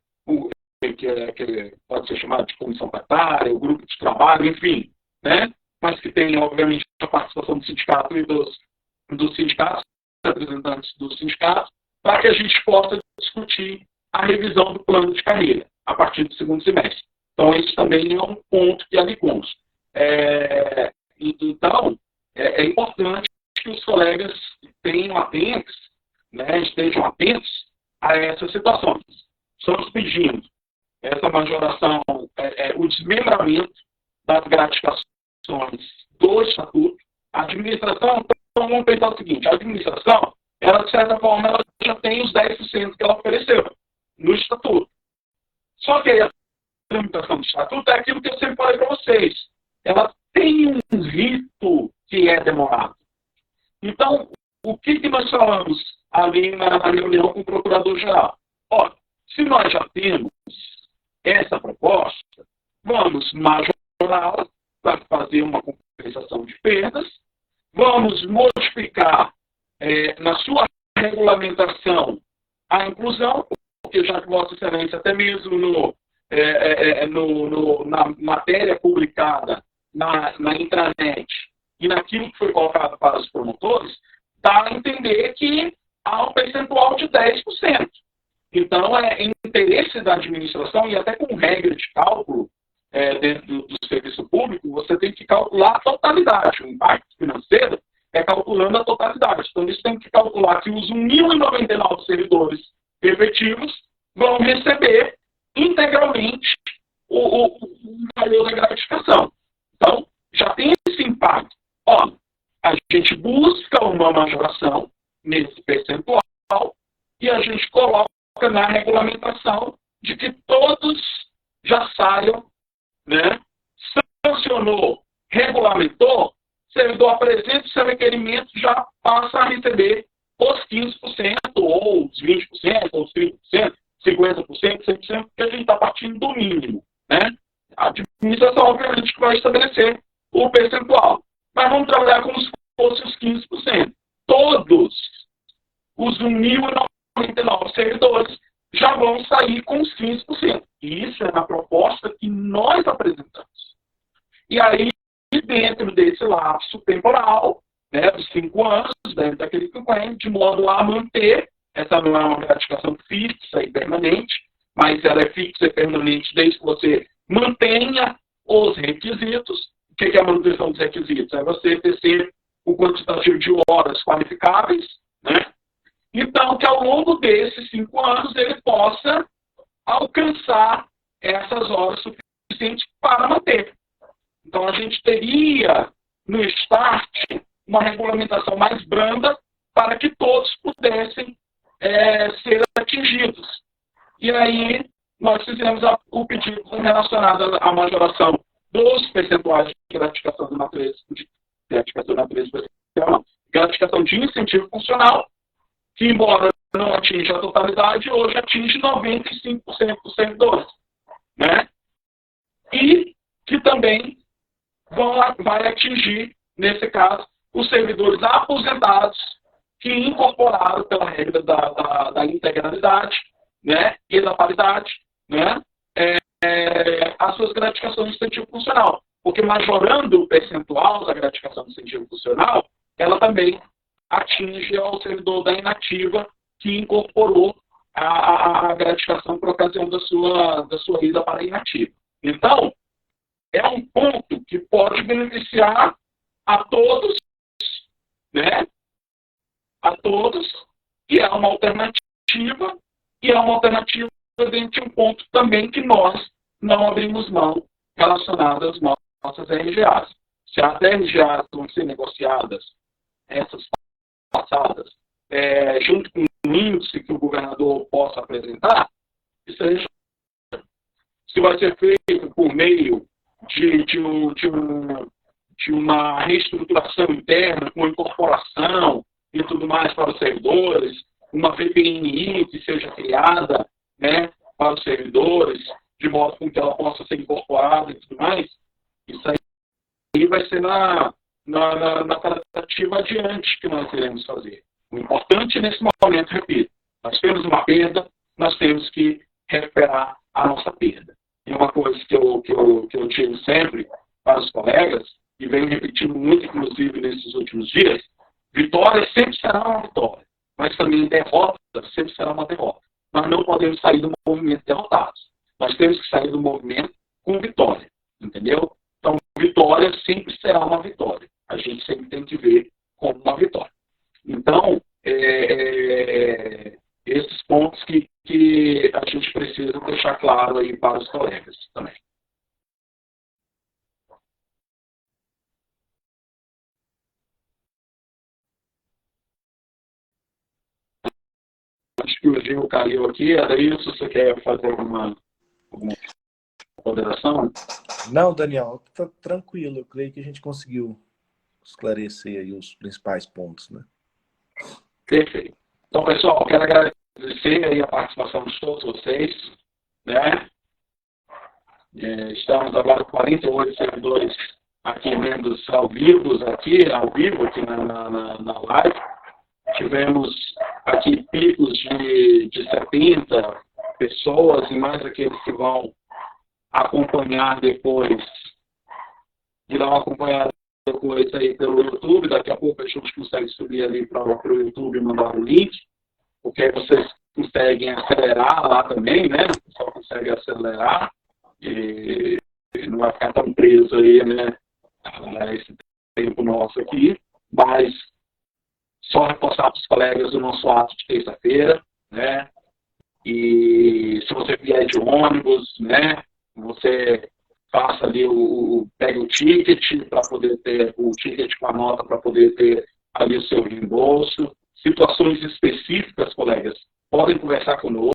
que pode ser chamada de comissão paritária, o grupo de trabalho, enfim, né, mas que tenha, obviamente, a participação do sindicato e dos sindicatos, representantes dos sindicatos, para que a gente possa discutir a revisão do plano de carreira a partir do segundo semestre. Então, esse também é um ponto que ali consta. Então, é importante que os colegas tenham atentos, né, estejam atentos a essas situações. Estamos pedindo essa majoração, o desmembramento das gratificações do Estatuto. A administração, então, vamos pensar o seguinte, a administração, ela, de certa forma, ela já tem os 10% que ela ofereceu no Estatuto. Só que a tramitação do Estatuto é aquilo que eu sempre falei para vocês. Ela tem um rito que é demorado. Então, o que nós falamos ali na reunião com o Procurador-Geral? Olha, se nós já temos essa proposta, vamos majorá-la para fazer uma compensação de perdas, vamos modificar na sua regulamentação a inclusão, porque já que Vossa Excelência, até mesmo na matéria publicada na intranet e naquilo que foi colocado para os promotores, dá a entender que há um percentual de 10%. Então, é interesse da administração, e até com regra de cálculo dentro do serviço público, você tem que calcular a totalidade. O impacto financeiro é calculando a totalidade. Então, eles têm que calcular que os 1.099 servidores efetivos vão receber integralmente o valor da gratificação. Então, já tem esse impacto. Ó, a gente busca uma majoração nesse percentual e a gente coloca na regulamentação de que todos já saiam, né? Sancionou, regulamentou, servidor apresenta o seu requerimento, já passa a receber os 15%, ou os 20%, ou os 30%, 50%, 100%, porque a gente está partindo do mínimo, né? A administração, obviamente, que vai estabelecer o percentual. Mas vamos trabalhar como se fosse os 15%. Todos os 1.099 servidores já vão sair com os 15%. Isso é na proposta que nós apresentamos. E aí, dentro desse lapso temporal, né, dos 5 anos, dentro daquele quinquênio, de modo a manter, essa não é uma gratificação fixa e permanente, mas ela é fixa e permanente desde que você mantenha os requisitos. O que é a manutenção dos requisitos? É você ter o quantitativo de horas qualificáveis, né? Então, que ao longo desses 5 anos ele possa alcançar essas horas suficientes para manter. Então, a gente teria, no start, uma regulamentação mais branda para que todos pudessem ser atingidos. E aí, nós fizemos o pedido relacionado à majoração dos percentuais de gratificação de natureza especial, gratificação de incentivo funcional, que, embora não atinja a totalidade, hoje atinge 95% dos servidores, né? E que também vai atingir, nesse caso, os servidores aposentados que incorporaram pela regra da integralidade né, e da paridade, né, as suas gratificações de incentivo funcional. Porque majorando o percentual da gratificação de incentivo funcional, ela também atinge ao servidor da inativa que incorporou a gratificação por ocasião da sua ida para a inativa. Então, é um ponto que pode beneficiar a todos, né? A todos, e é uma alternativa, dentro de um ponto também que nós não abrimos mão relacionado às nossas RGAs. Se as RGAs vão ser negociadas, essas passadas, junto com o índice que o governador possa apresentar, isso aí, se vai ser feito por meio de uma reestruturação interna, com incorporação e tudo mais para os servidores, uma VPNI que seja criada, né, para os servidores, de modo com que ela possa ser incorporada e tudo mais, isso aí vai ser na tratativa adiante que nós iremos fazer. O importante nesse momento, repito, nós temos uma perda, nós temos que recuperar a nossa perda. E uma coisa que eu digo sempre para os colegas, e venho repetindo muito, inclusive, nesses últimos dias, vitória sempre será uma vitória, mas também derrota sempre será uma derrota. Nós não podemos sair do movimento derrotados. Nós temos que sair do movimento com vitória, entendeu? Então, vitória sempre será uma vitória. A gente sempre tem que ver como uma vitória. Então, esses pontos que a gente precisa deixar claro aí para os colegas também. Acho que o Gil caiu aqui. Era isso? Você quer fazer alguma ponderação? Não, Daniel, tá tranquilo. Eu creio que a gente conseguiu esclarecer aí os principais pontos, né? Perfeito. Então, pessoal, quero agradecer aí a participação de todos vocês, né? Estamos agora com 48 servidores aqui, membros ao vivo aqui na live. Tivemos aqui picos de 70 pessoas e mais aqueles que vão acompanhar depois, aí pelo YouTube. Daqui a pouco a gente consegue subir ali para o YouTube e mandar o link, porque aí vocês conseguem acelerar lá também, né? O pessoal consegue acelerar e não vai ficar tão preso aí, né? Esse tempo nosso aqui, mas só reforçar para os colegas o nosso ato de terça-feira, né? E se você vier de ônibus, né? Você faça ali pega o ticket para poder ter o ticket com a nota para poder ter ali o seu reembolso. Situações específicas, colegas, podem conversar conosco,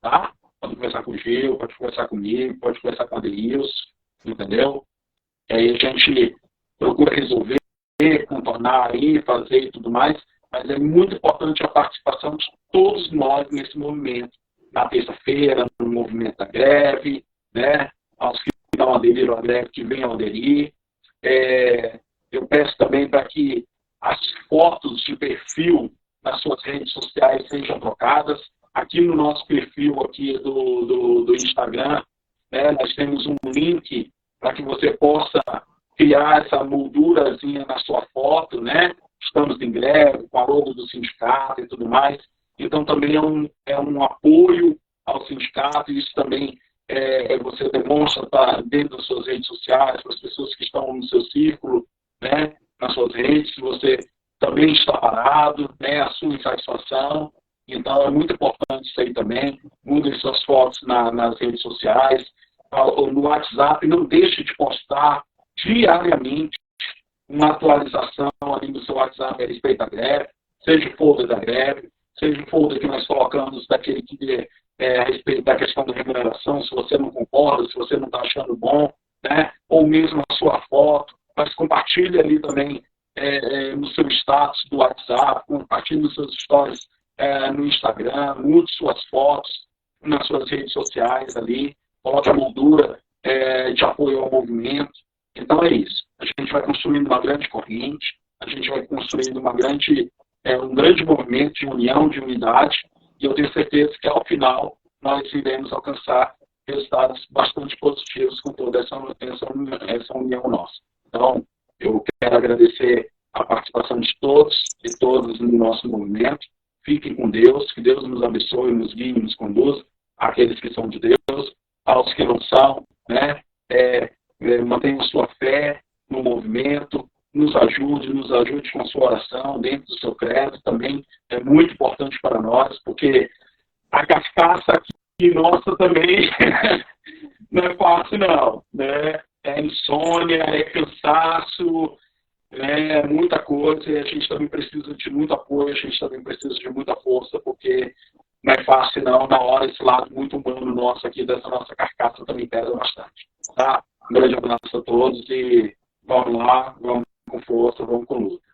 tá? Pode conversar com o Gil, pode conversar comigo, pode conversar com a Adeilson, entendeu? E aí a gente procura resolver, contornar aí, fazer e tudo mais, mas é muito importante a participação de todos nós nesse movimento. Na terça-feira, no movimento da greve, né? Aos que não aderiram à greve, que venham aderir. Eu peço também para que as fotos de perfil nas suas redes sociais sejam trocadas. Aqui no nosso perfil aqui do Instagram, né, nós temos um link para que você possa criar essa moldurazinha na sua foto, né? Estamos em greve, com a logo do sindicato e tudo mais. Então, também é um apoio ao sindicato, e isso também você demonstra dentro das suas redes sociais, para as pessoas que estão no seu círculo, né? Nas suas redes, você também está parado, né? A sua insatisfação. Então, é muito importante isso aí também. Mudem suas fotos nas redes sociais, no WhatsApp. Não deixe de postar diariamente uma atualização ali no seu WhatsApp a respeito da greve, seja o folder da greve, seja o folder que nós colocamos daquele que a respeito da questão da remuneração, se você não concorda, se você não está achando bom, né? Ou mesmo a sua foto, mas compartilhe ali também no seu status do WhatsApp, compartilhe nos seus stories no Instagram, mude suas fotos nas suas redes sociais ali, coloque a moldura de apoio ao movimento. Então é isso. A gente vai construindo uma grande corrente, a gente vai construindo um grande movimento de união, de unidade, e eu tenho certeza que ao final nós iremos alcançar resultados bastante positivos com toda essa união nossa. Então, eu quero agradecer a participação de todos e todas no nosso movimento. Fiquem com Deus, que Deus nos abençoe, nos guie, nos conduza, aqueles que são de Deus, aos que não são, né? Mantenham sua fé no movimento, nos ajude com a sua oração dentro do seu credo, também é muito importante para nós, porque a carcaça aqui nossa também não é fácil não, né? É insônia, é cansaço, é muita coisa, e a gente também precisa de muito apoio, a gente também precisa de muita força, porque não é fácil não, na hora esse lado muito humano nosso aqui, dessa nossa carcaça também pesa bastante, tá? Um grande abraço a todos e vamos lá, vamos com força, vamos com luta.